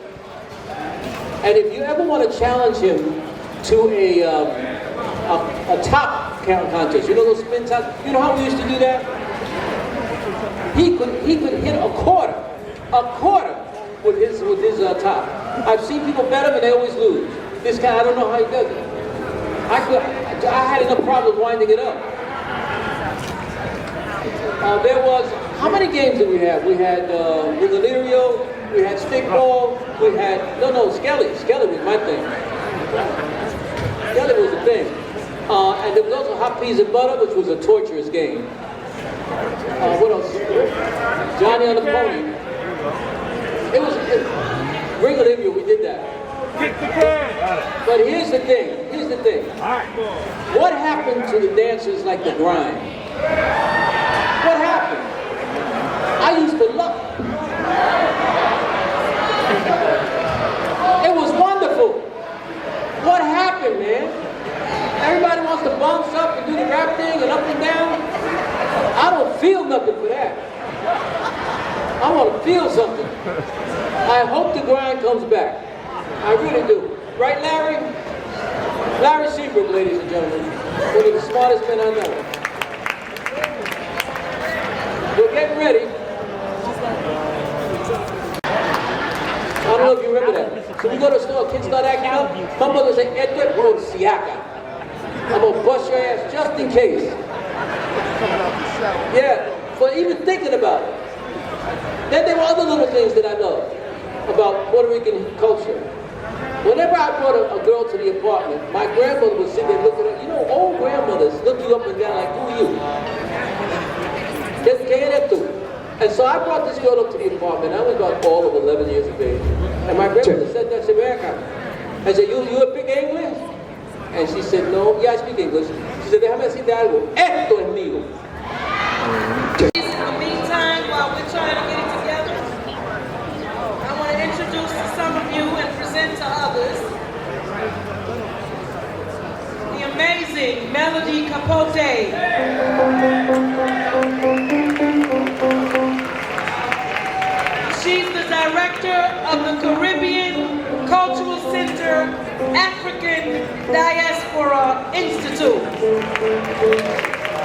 Speaker 3: And if you ever want to challenge him to a top count contest, you know those spin tops? You know how we used to do that? He could hit a quarter with his top. I've seen people bet him and they always lose. This guy, I don't know how he does it. I had enough problems winding it up. There was, how many games did we have? We had Lirio, we had stickball, we had, Skelly was my thing. Skelly was the thing. And there was also hot peas and butter, which was a torturous game. What else? Johnny on the pony. Ring of Lirio, we did that. But here's the thing. What happened to the dancers like the grind? What happened? I used to love it. It was wonderful. What happened, man? Everybody wants to bounce up and do the rap thing and up and down. I don't feel nothing for that. I want to feel something. I hope the grind comes back. I really do. Right, Larry? Larry Seabrook, ladies and gentlemen. One of the smartest men I know. We're getting ready. I don't know if you remember that. So we go to the store, kids start acting up. My mother said, Edward Siaka. I'm going to bust your ass just in case. Yeah, for even thinking about it. Then there were other little things that I loved. about Puerto Rican culture. Whenever I brought a girl to the apartment, my grandmother would sit there and look at her. You know, old grandmothers look you up and down like, who are you? And so I brought this girl up to the apartment. I was about all of 11 years of age. And my grandmother said that, she said, I said, you speak English? And she said, no. Yeah, I speak English. She said, déjame decirte algo. Esto es mío.
Speaker 5: In the meantime, while we're trying to get it together, I want to introduce to some of you and present to others the amazing Melody Capote. She's the director of the Caribbean Cultural Center African Diaspora Institute.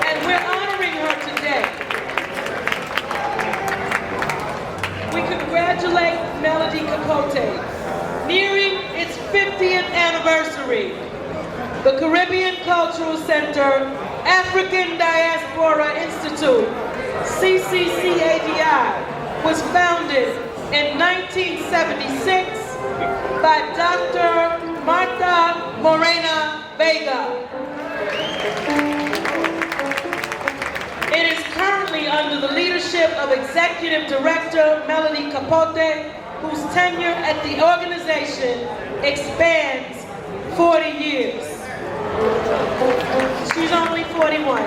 Speaker 5: And we're honoring her today. We congratulate Melody Capote, nearing its 50th anniversary. The Caribbean Cultural Center African Diaspora Institute, CCCADI, was founded in 1976 by Dr. Marta Morena Vega. It is currently under the leadership of Executive Director Melody Capote, whose tenure at the organization expands 40 years. She's only 41.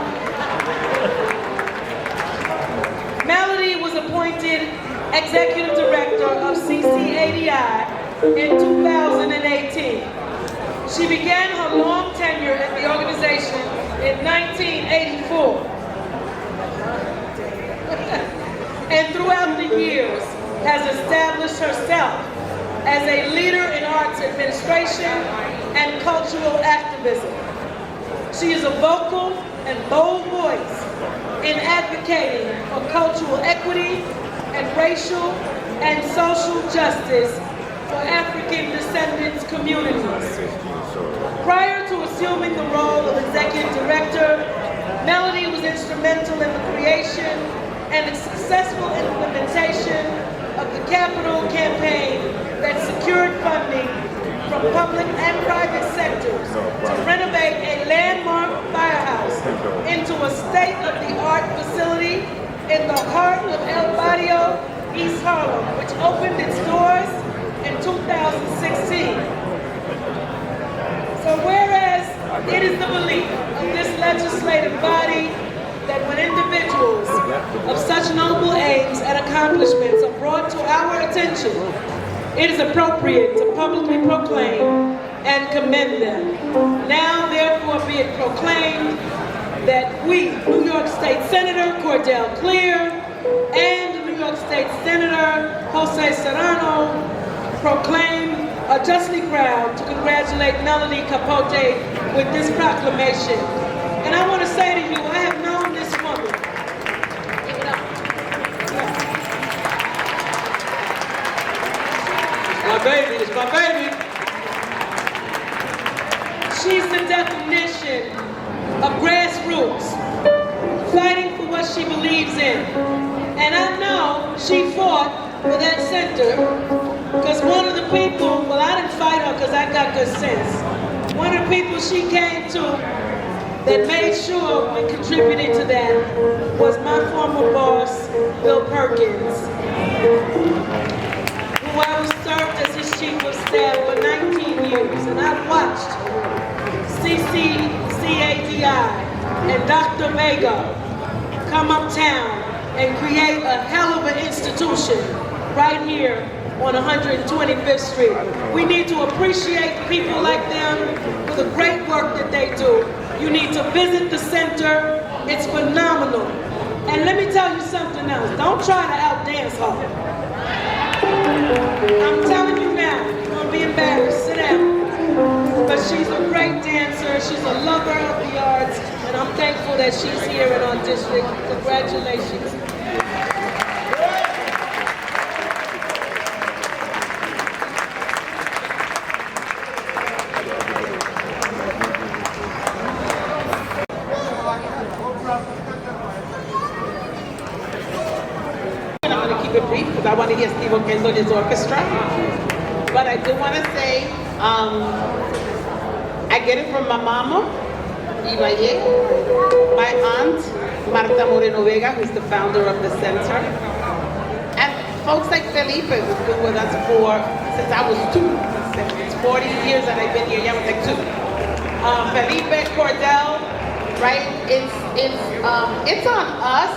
Speaker 5: Melody was appointed Executive Director of CCADI in 2018. She began her long tenure at the organization in 1984. And throughout the years has established herself as a leader in arts administration and cultural activism. She is a vocal and bold voice in advocating for cultural equity and racial and social justice for African descendants communities. Prior to assuming the role of Executive Director, Melody was instrumental in the creation and the successful implementation of the Capital Campaign that secured funding from public and private sectors to renovate a landmark firehouse into a state-of-the-art facility in the heart of El Barrio, East Harlem, which opened its doors in 2016. So whereas it is the belief of this legislative body that when individuals of such noble aims and accomplishments are brought to our attention, it is appropriate to publicly proclaim and commend them. Now, therefore, be it proclaimed that we, New York State Senator Cordell Cleare and New York State Senator Jose Serrano proclaim, are justly proud to congratulate Melody Capote with this proclamation. And I want to say to you, I have known this woman. Give it up.
Speaker 3: My baby, it's my baby.
Speaker 5: She's the definition of grassroots, fighting for what she believes in. And I know she fought for that center because one of the people, well, I didn't fight her because I got good sense. One of the people she came to that made sure we contributed to that was my former boss, Bill Perkins, who I was served as his chief of staff for 19 years. And I watched CCCADI and Dr. Vega come uptown and create a hell of an institution right here on 125th Street. We need to appreciate people like them for the great work that they do. You need to visit the center. It's phenomenal. And let me tell you something else. Don't try to outdance her. I'm telling you now, you're going to be embarrassed. Sit down. But she's a great dancer. She's a lover of the arts. And I'm thankful that she's here in our district. Congratulations. keep it brief because I want to hear Steve Oquendo and his orchestra. But I do want to say, I get it from my mama, Ibaye, my aunt, Marta Moreno Vega, who's the founder of the center, and folks like Felipe, who's been with us since I was 2. It's 40 years that I've been here, yeah, I was like 2. Felipe, Cordell, right? It's on us.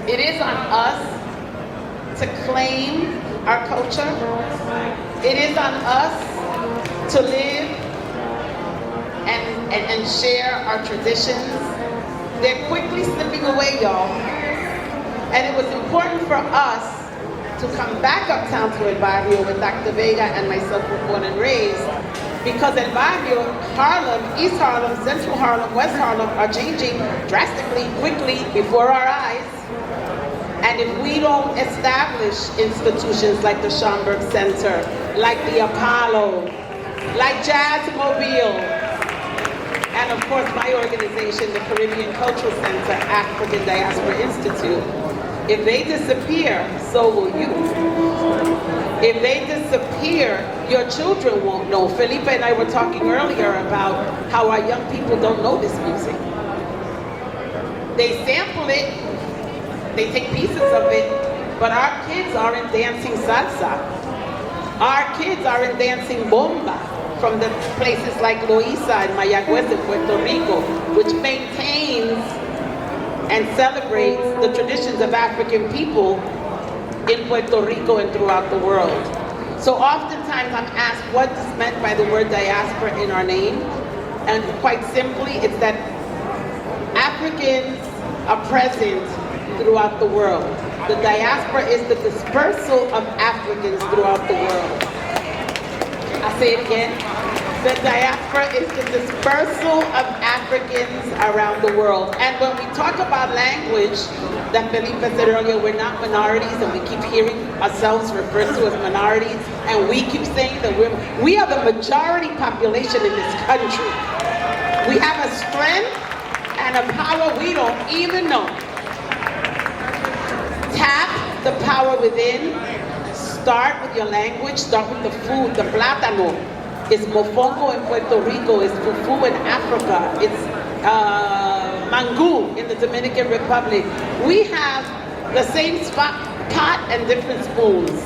Speaker 5: It is on us to claim our culture. It is on us to live and share our traditions. They're quickly slipping away, y'all. And it was important for us to come back uptown to El Barrio with Dr. Vega and myself were born and raised, because El Barrio, Harlem, East Harlem, Central Harlem, West Harlem are changing drastically, quickly, before our eyes. And if we don't establish institutions like the Schomburg Center, like the Apollo, like Jazz Mobile, and of course my organization, the Caribbean Cultural Center, African Diaspora Institute, if they disappear, so will you. If they disappear, your children won't know. Felipe and I were talking earlier about how our young people don't know this music. They sample it, they take pieces of it, but our kids aren't dancing salsa. Our kids aren't dancing bomba from the places like Loíza and Mayagüez in Puerto Rico, which maintains and celebrates the traditions of African people in Puerto Rico and throughout the world. So oftentimes I'm asked what is meant by the word diaspora in our name, and quite simply it's that Africans are present throughout the world. The diaspora is the dispersal of Africans throughout the world. I'll say it again. The diaspora is the dispersal of Africans around the world. And when we talk about language, that Felipe said earlier, we're not minorities, and we keep hearing ourselves referred to as minorities, and we keep saying that we are the majority population in this country. We have a strength and a power we don't even know. Tap the power within. Start with your language, start with the food, the plátano. It's mofongo in Puerto Rico, it's fufu in Africa, it's mango in the Dominican Republic. We have the same pot and different spoons.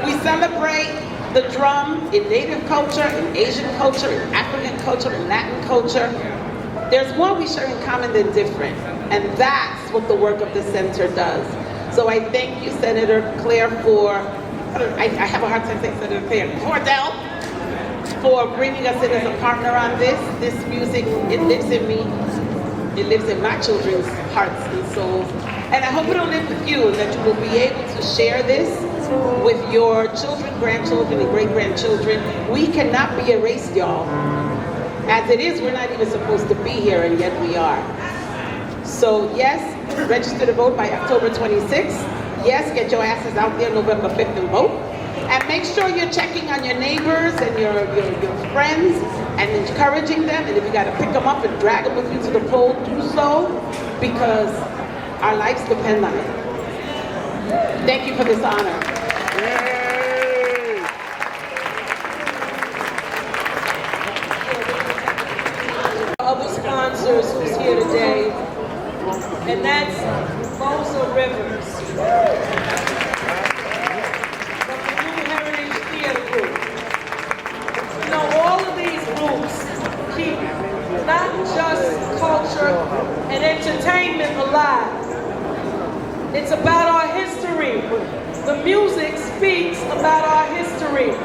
Speaker 5: We celebrate the drum in Native culture, in Asian culture, in African culture, in Latin culture. There's more we share in common than different, and that's what the work of the center does. So I thank you, Senator Cleare, I have a hard time saying Senator Cleare, Cordell, for bringing us in as a partner on this. This music, it lives in me. It lives in my children's hearts and souls. And I hope it'll live with you, that you will be able to share this with your children, grandchildren, and great-grandchildren. We cannot be erased, y'all. As it is, we're not even supposed to be here, and yet we are. So yes, register to vote by October 26th. Yes, get your asses out there November 5th and vote. And make sure you're checking on your neighbors and your friends and encouraging them. And if you got to pick them up and drag them with you to the poll, do so, because our lives depend on it. Thank you for this honor. Other sponsors who's here today, and that's Mosa Rivers from the New Heritage Theater Group. You know, all of these groups keep not just culture and entertainment alive. It's about our history. The music speaks about our history.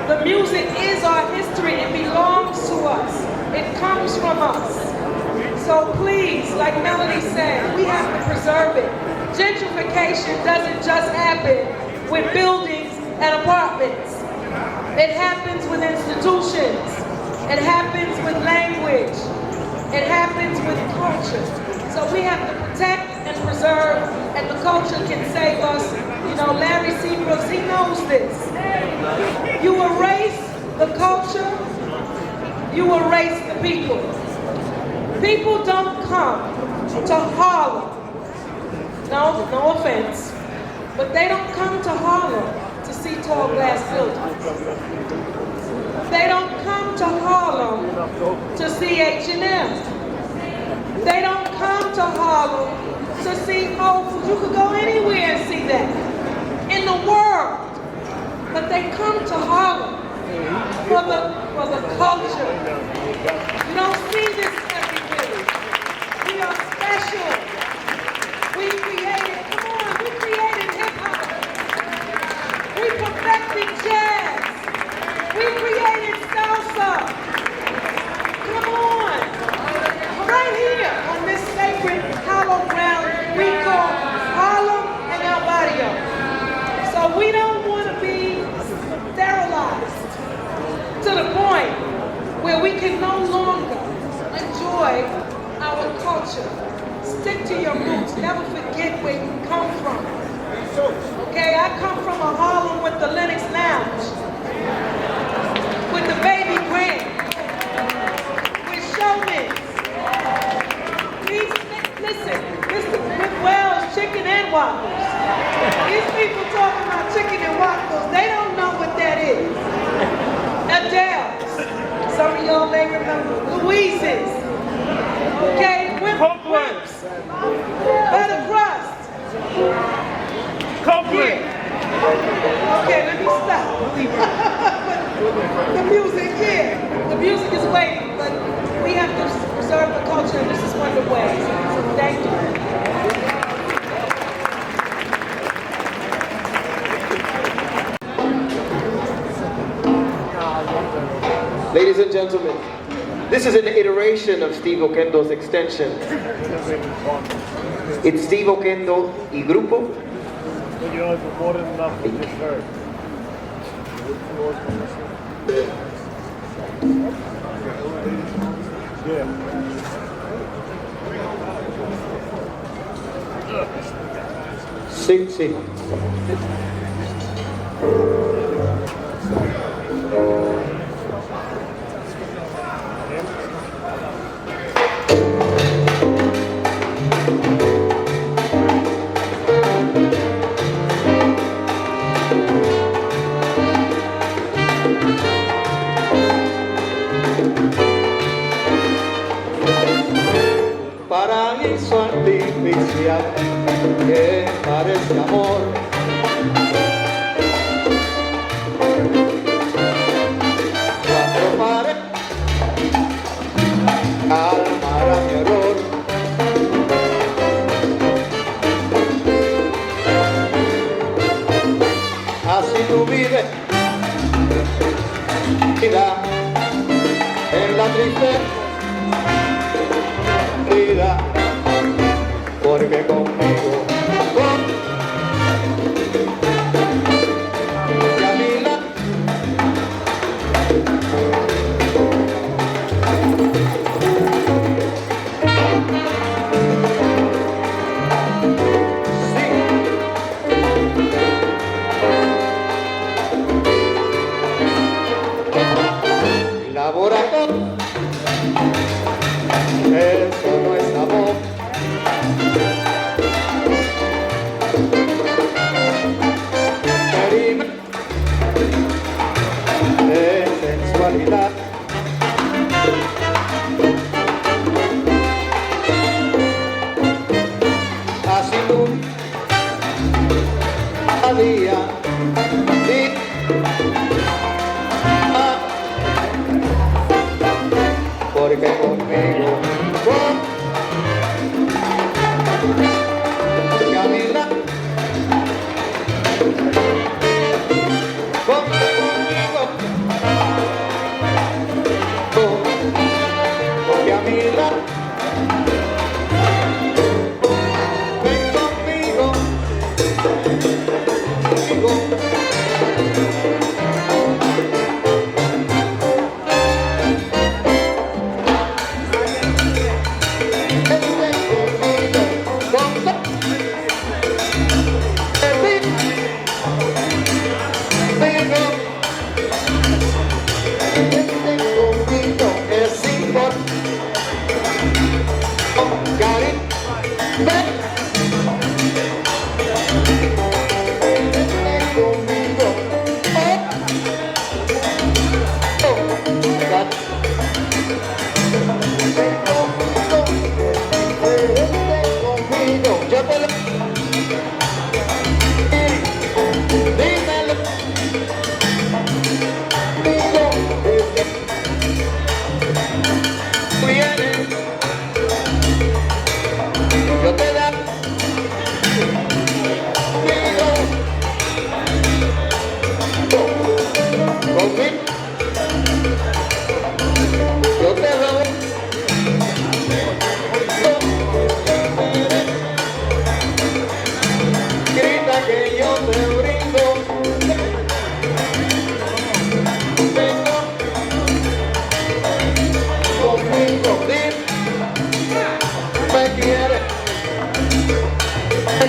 Speaker 5: The music is our history. It belongs to us. It comes from us. So please, like Melody said, we have to preserve it. Gentrification doesn't just happen with buildings and apartments. It happens with institutions. It happens with language. It happens with culture. So we have to protect and preserve, and the culture can save us. You know, Larry Seabrooks, he knows this. You erase the culture, you erase the people. People don't come to Harlem, no, no offense, but they don't come to Harlem to see tall glass buildings. They don't come to Harlem to see H&M. They don't come to Harlem to see Whole Foods. You could go anywhere and see that in the world. But they come to Harlem for the culture. You don't see this everywhere. We are special. We created hip-hop. We perfected jazz. We created salsa. Come on. Right here on this sacred hollow ground we call Harlem and El Barrio. So we don't want to be sterilized to the point where we can no longer enjoy our culture. Stick to your roots. Never forget where you come from. Okay, I come from a Harlem with the Lenox Lounge, with the Baby Grand, with showmen. Listen, Mr. McWell's chicken and waffles. These people talking about chicken and waffles, they don't know what that is. Adele's, some of y'all may remember, Louise's, okay, Whips, Butter Crust. Here. Okay, let me stop. The music, the music is waiting, but we have to preserve the culture, and this is one of the ways. So thank you.
Speaker 8: Ladies and gentlemen, this is an iteration of Steve Oquendo's extension. It's Steve Oquendo y Grupo.
Speaker 10: You know, it's more than enough to just heard. Yeah.
Speaker 8: Sí, sí. Paraíso artificial que parece amor. Cuando pare calmará mi error. Así tú vives vida en la tristeza. Porque conmigo Camila sí. Laboratorio, eso no es amor. De sensualidad. Así tú a día y porque conmigo Camila Camila, ven conmigo,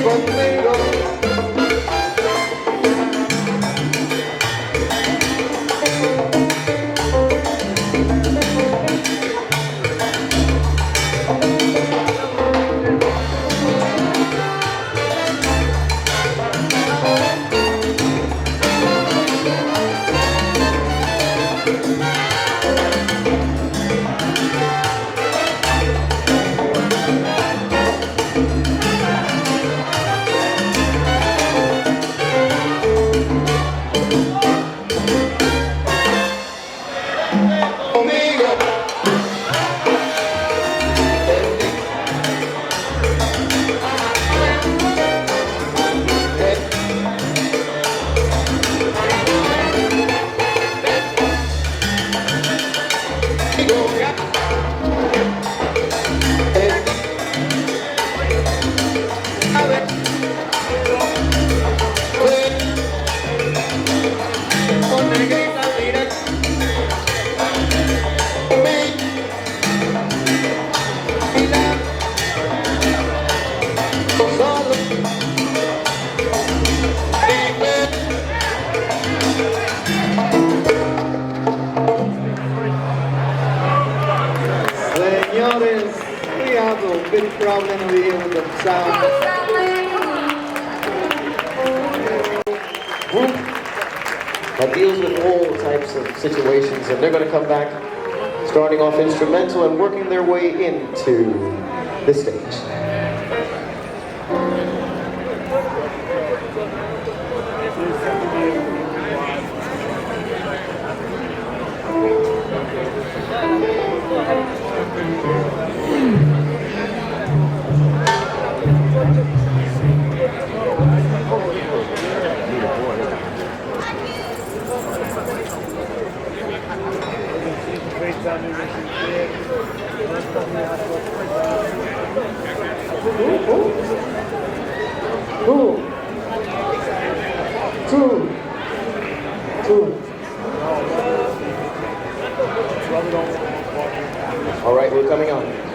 Speaker 2: conmigo. Señores, we have a big problem over here with the sound.
Speaker 8: Group that deals with all types of situations, and they're going to come back starting off instrumental and working their way into the stage. All right, we're coming on.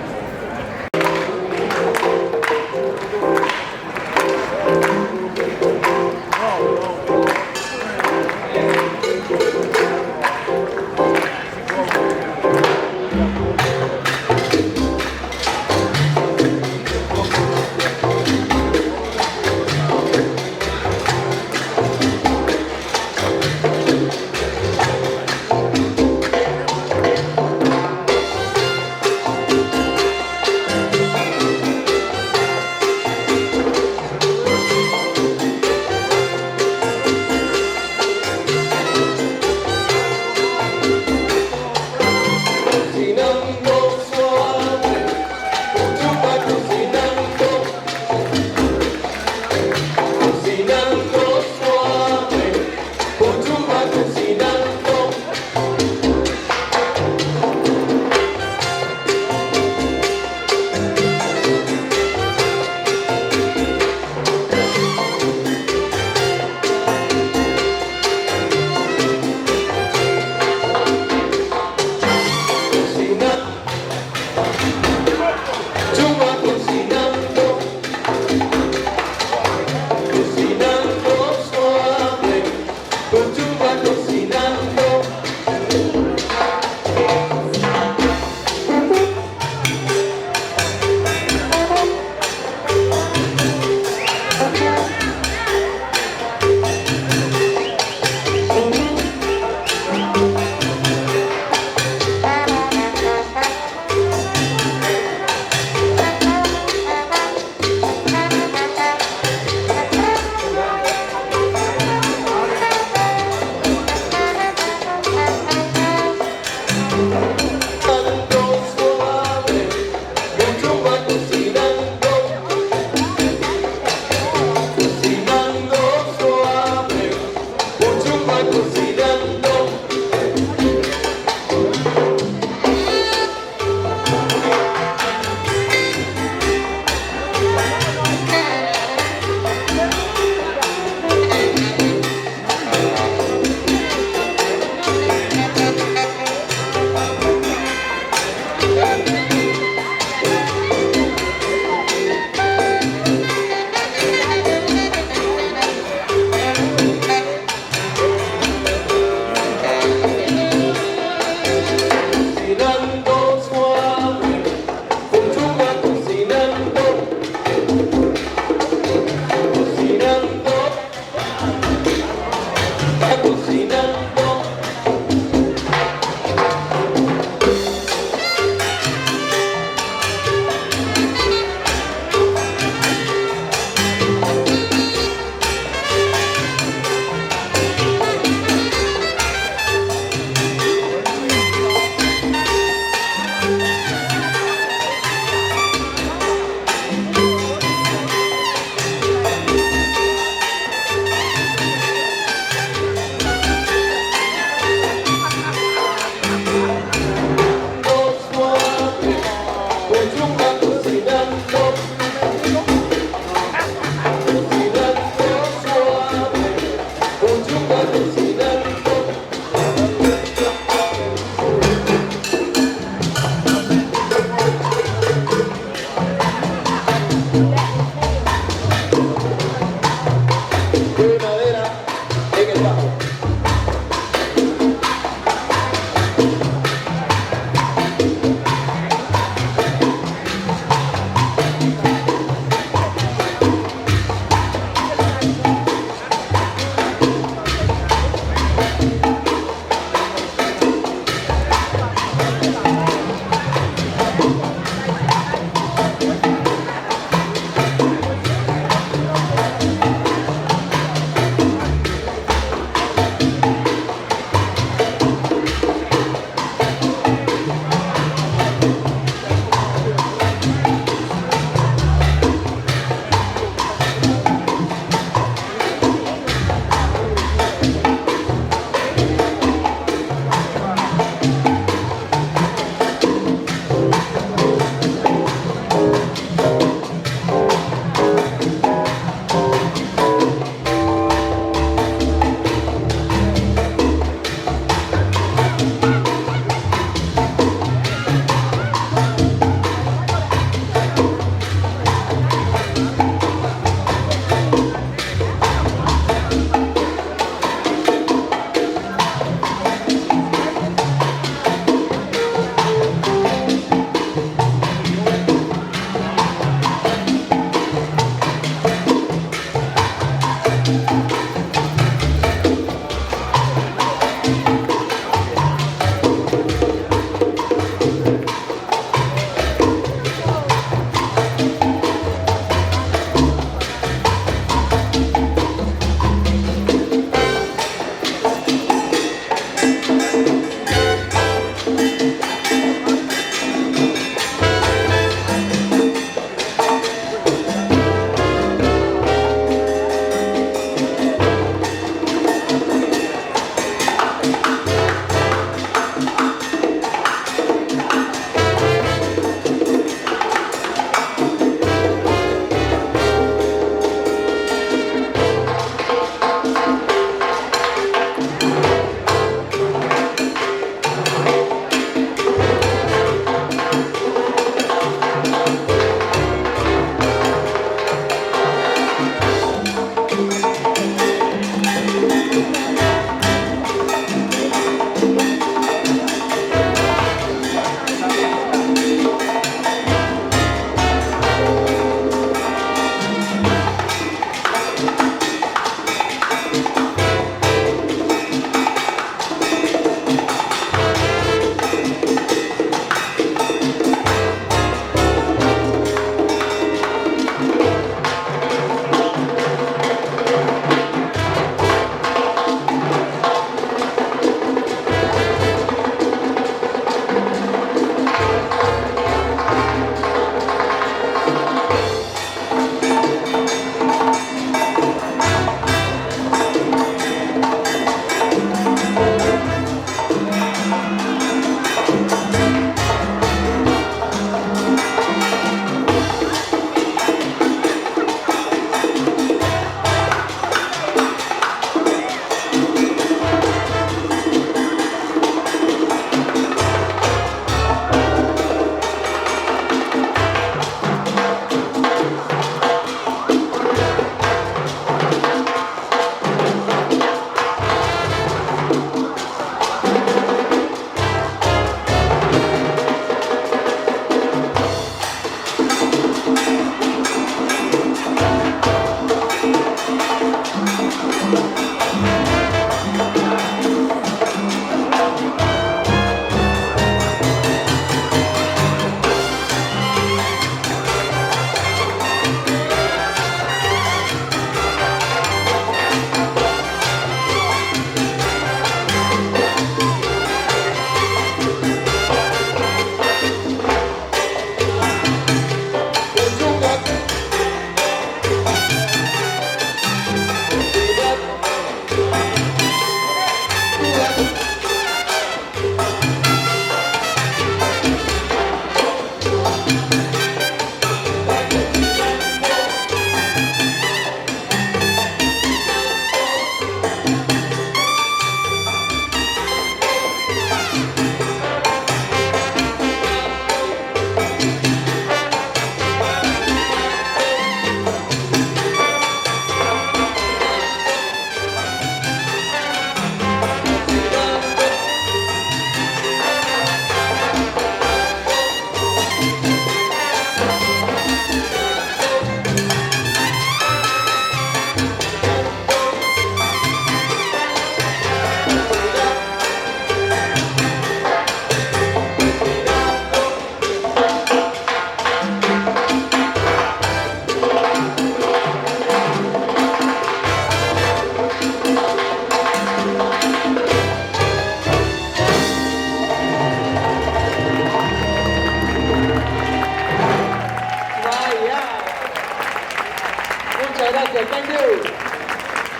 Speaker 3: Gracias, gracias. Thank you.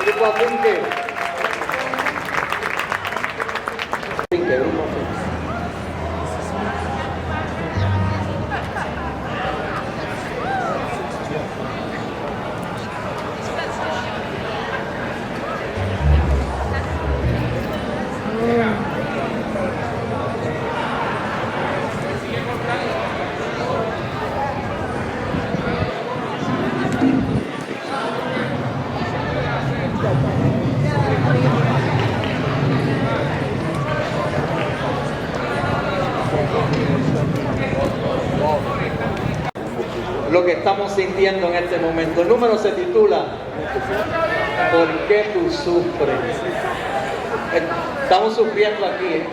Speaker 3: Grupo Finque. Finque, Grupo Finque. Lo que estamos sintiendo en este momento. El número se titula ¿Por qué tú sufres? Estamos sufriendo aquí, ¿eh?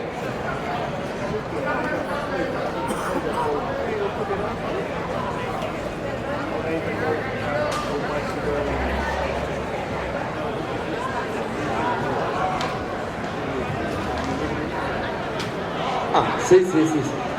Speaker 3: Ah, sí, sí, sí, sí.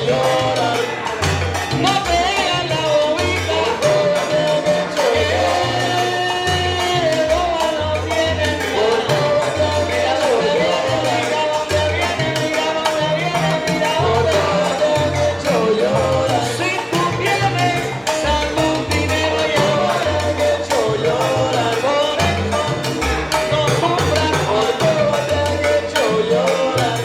Speaker 2: llorar. No te hagas la bobita, que boba no tiene nada. Mira dónde viene, mira dónde viene, mira dónde viene, mira dónde llorar. Si tú tienes salud, dinero y amor, te he hecho llorar. Por eso no sufras, por todo te han hecho llorar.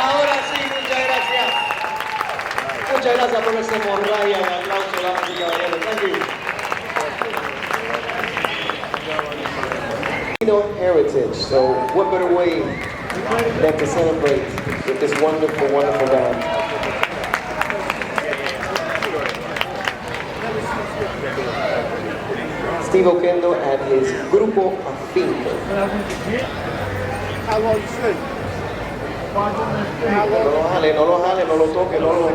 Speaker 2: Ahora sí, muchas gracias. Muchas gracias por esa hemorragia de aplauso, damas y caballeros. Thank you.
Speaker 8: Heritage. So what better way than to celebrate with this wonderful, wonderful band? Steve Oquendo and his Grupo Afinco.
Speaker 10: How long you sleep?
Speaker 8: No lo jale, no lo jale, no lo toque, no lo...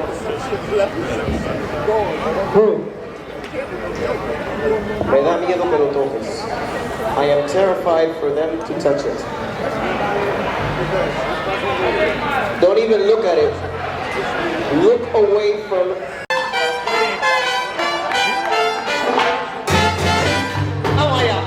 Speaker 8: Me da miedo que lo toques. I am terrified for them to touch it. Don't even look at it. Look away from...
Speaker 2: Vamos allá.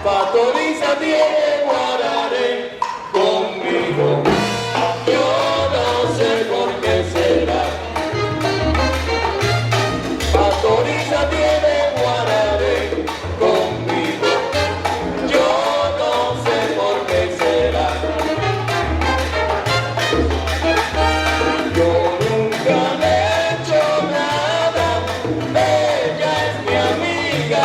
Speaker 2: Pastoriza tiene guararé conmigo. Yo no sé por qué será. Pastoriza tiene guararé conmigo. Yo no sé por qué será. Yo nunca le he hecho nada. Ella es mi amiga.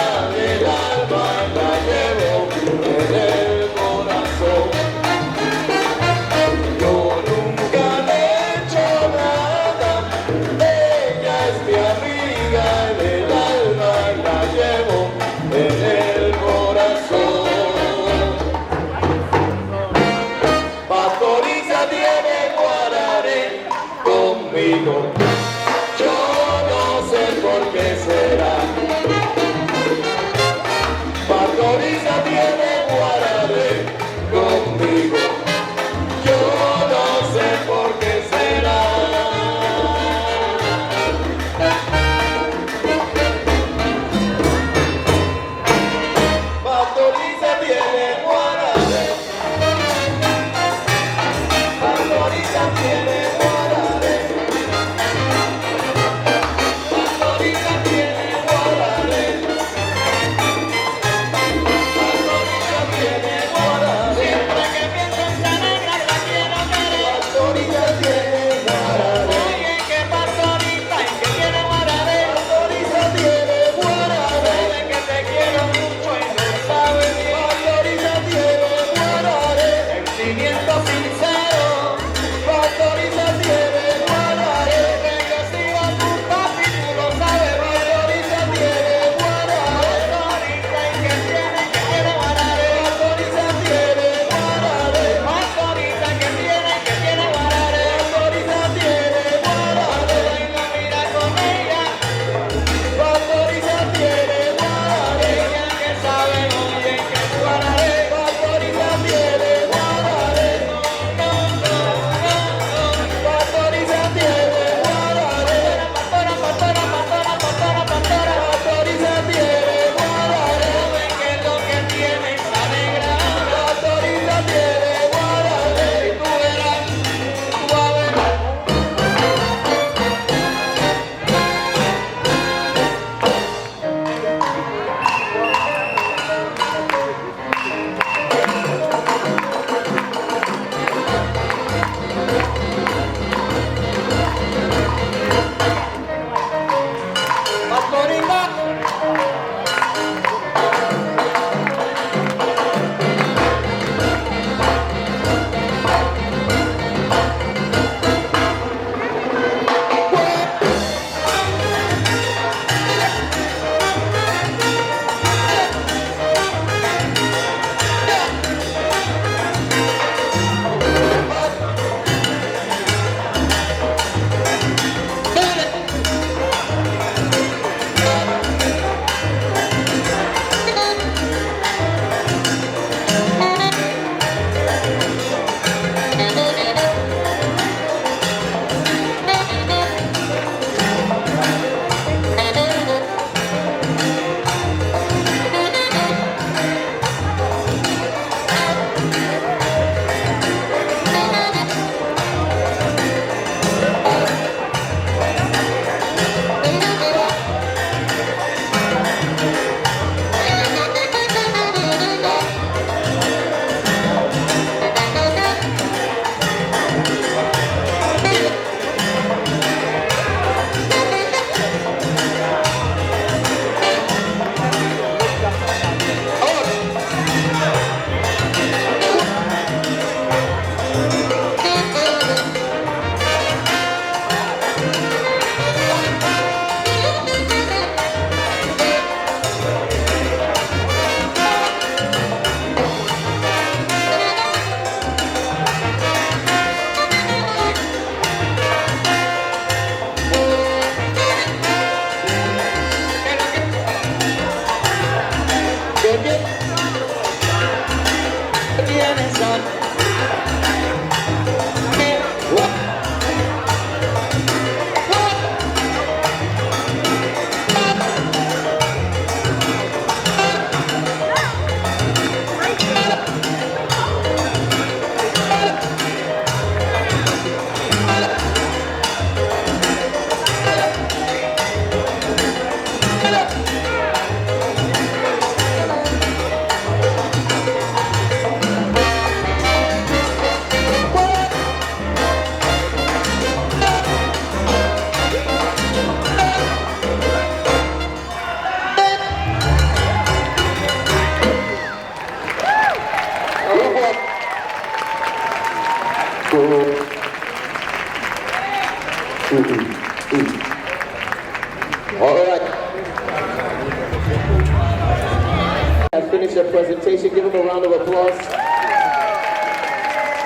Speaker 2: que tienes a
Speaker 8: All right. Have finished their presentation. Give them a round of applause.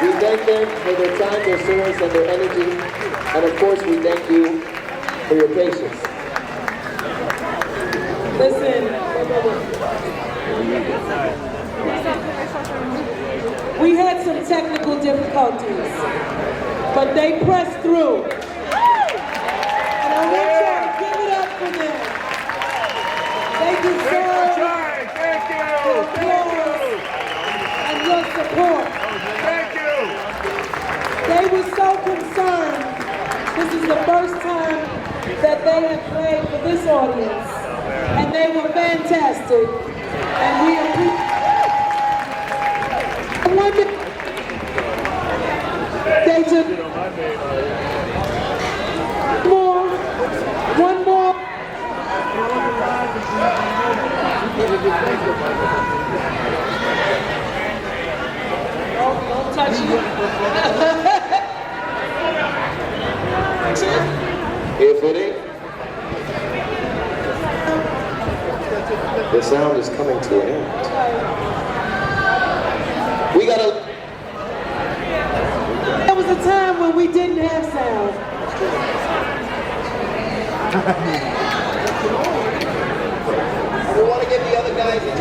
Speaker 8: We thank them for their time, their service, and their energy. And of course, we thank you for your patience.
Speaker 5: Listen. We had some technical difficulties, but they pressed through. And I want y'all to give it up for them. They deserve the applause and your support.
Speaker 10: Thank you.
Speaker 5: They were so concerned. This is the first time that they have played for this audience, and they were fantastic. And we appreciate. They took one more. Don't touch it.
Speaker 8: If it ain't, the sound is coming to an end. We gotta.
Speaker 5: There was a time when we didn't have sound.
Speaker 8: We want to give the other guys a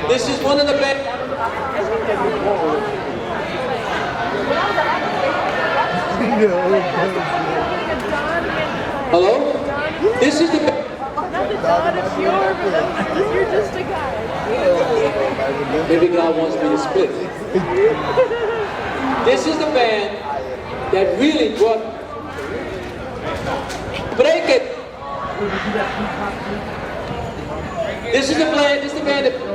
Speaker 3: This is one of the best. Hello? This is the best.
Speaker 9: You're just a guy.
Speaker 3: Maybe God wants me to split. This is the band that really brought. Break it. This is the band. This is the band that.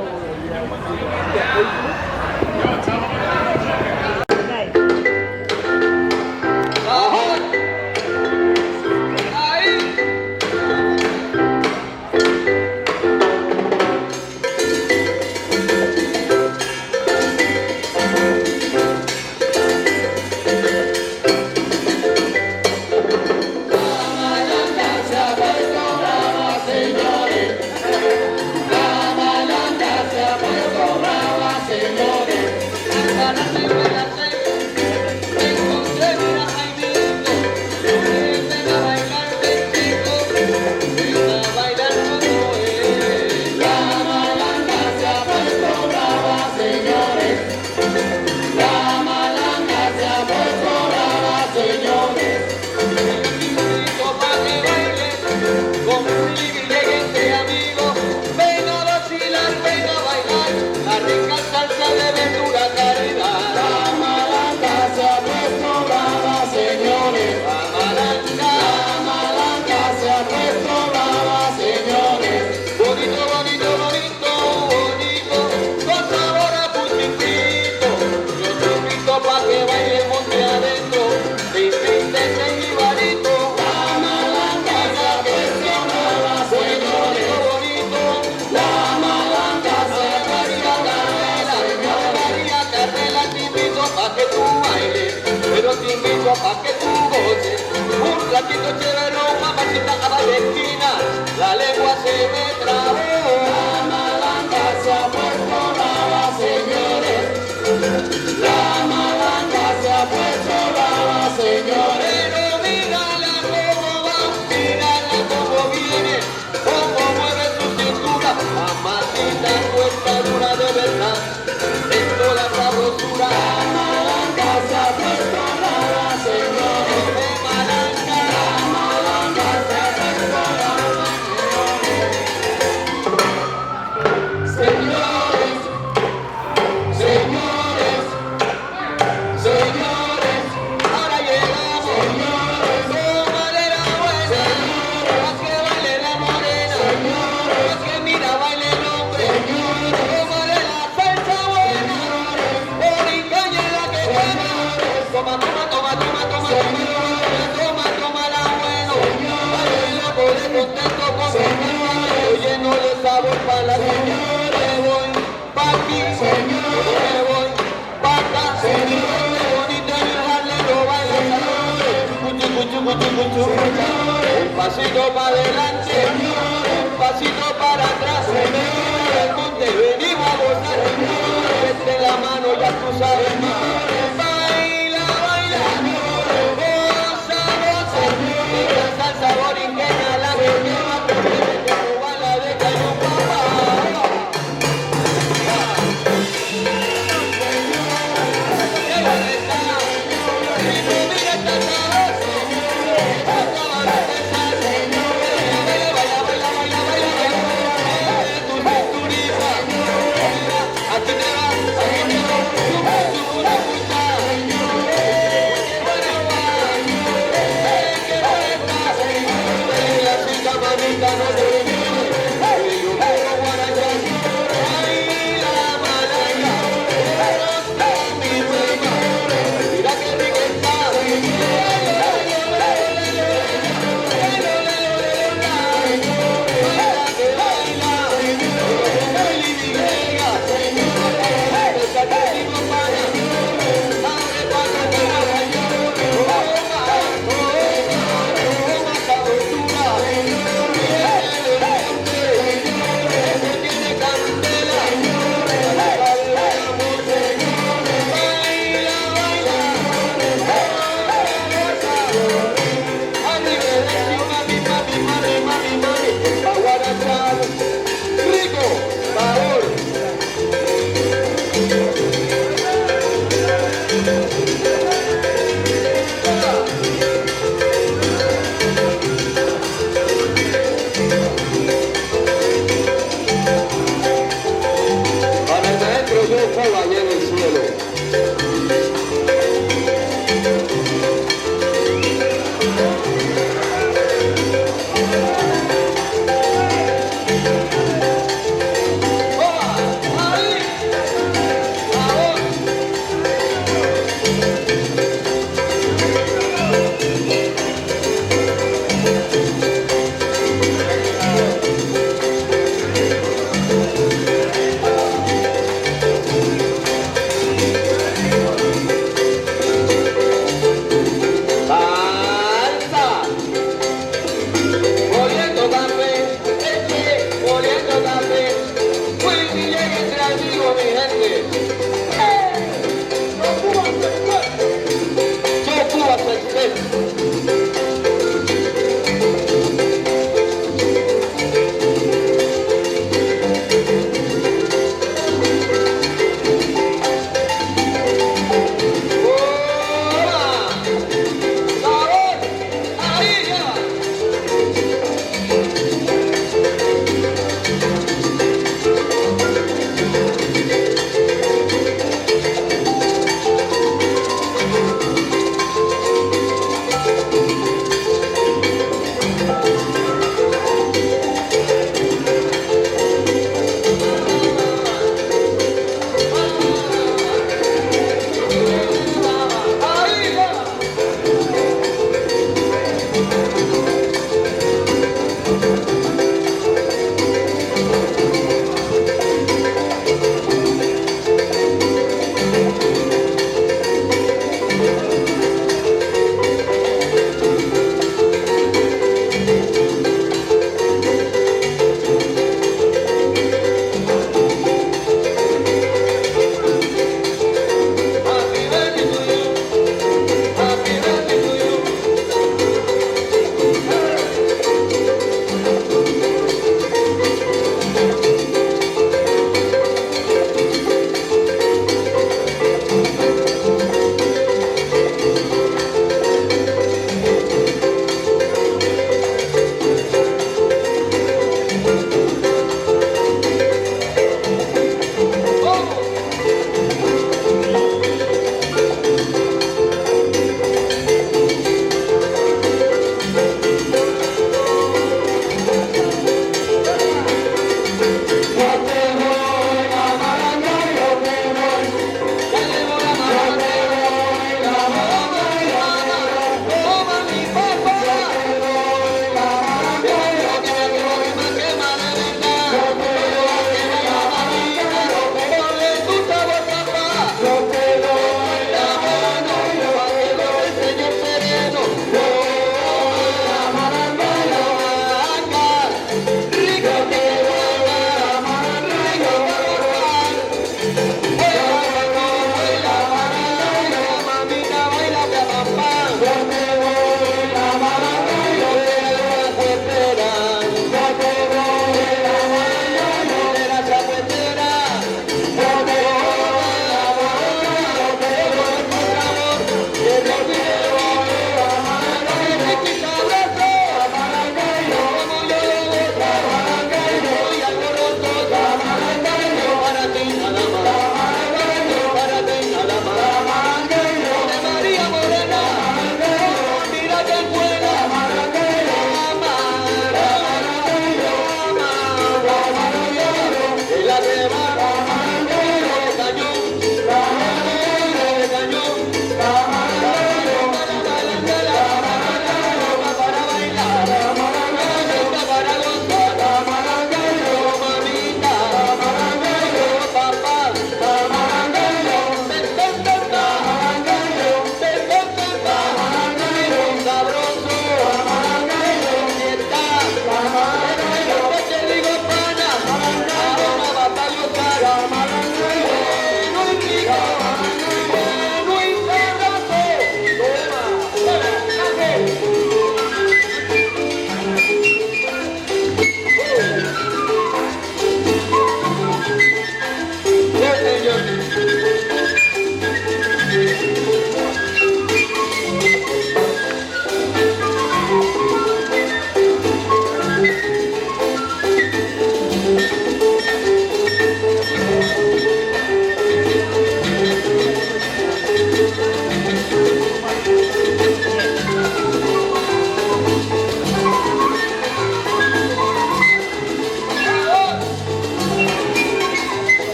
Speaker 2: Señor. agua pa' que tú goces. Un platito chévere, mamacita a la esquina, la lengua se me trabó. La malanga se ha puesto brava, señores. La malanga se ha puesto brava, señores. Pero mírala cómo va, mírala cómo viene, cómo mueve su cintura. Mamacita, cuesta dura de verdad, esto la sabrosura. La malanga se ha puesto brava, señores. De malanga, la malanga se ha puesto brava, señores. Señores, señores, ahora llegamos, señores, con madera buena, señores, que baile la morena, señores, que mira baile el hombre, señores, como de la salsa buena, boricaña es la que gana, toma, toma, toma, toma, toma, toma, toma la bueno, baila por el contento con señores, lleno de sabor para la señora, me voy pa' aquí, señor, me voy pa' acá, señor, qué bonito en el jarlero baila, señores, cuchu, cuchu, cuchu, cuchu, señores, un pasito para adelante, señores, un pasito para atrás, señores, el monte venimos a gozar, señores, vete la mano, ya tú sabes, señores, baila, baila, señores, goza, goza, señores, salsa boriqueña, la que lleva, porque te roba la de Cayo Papá.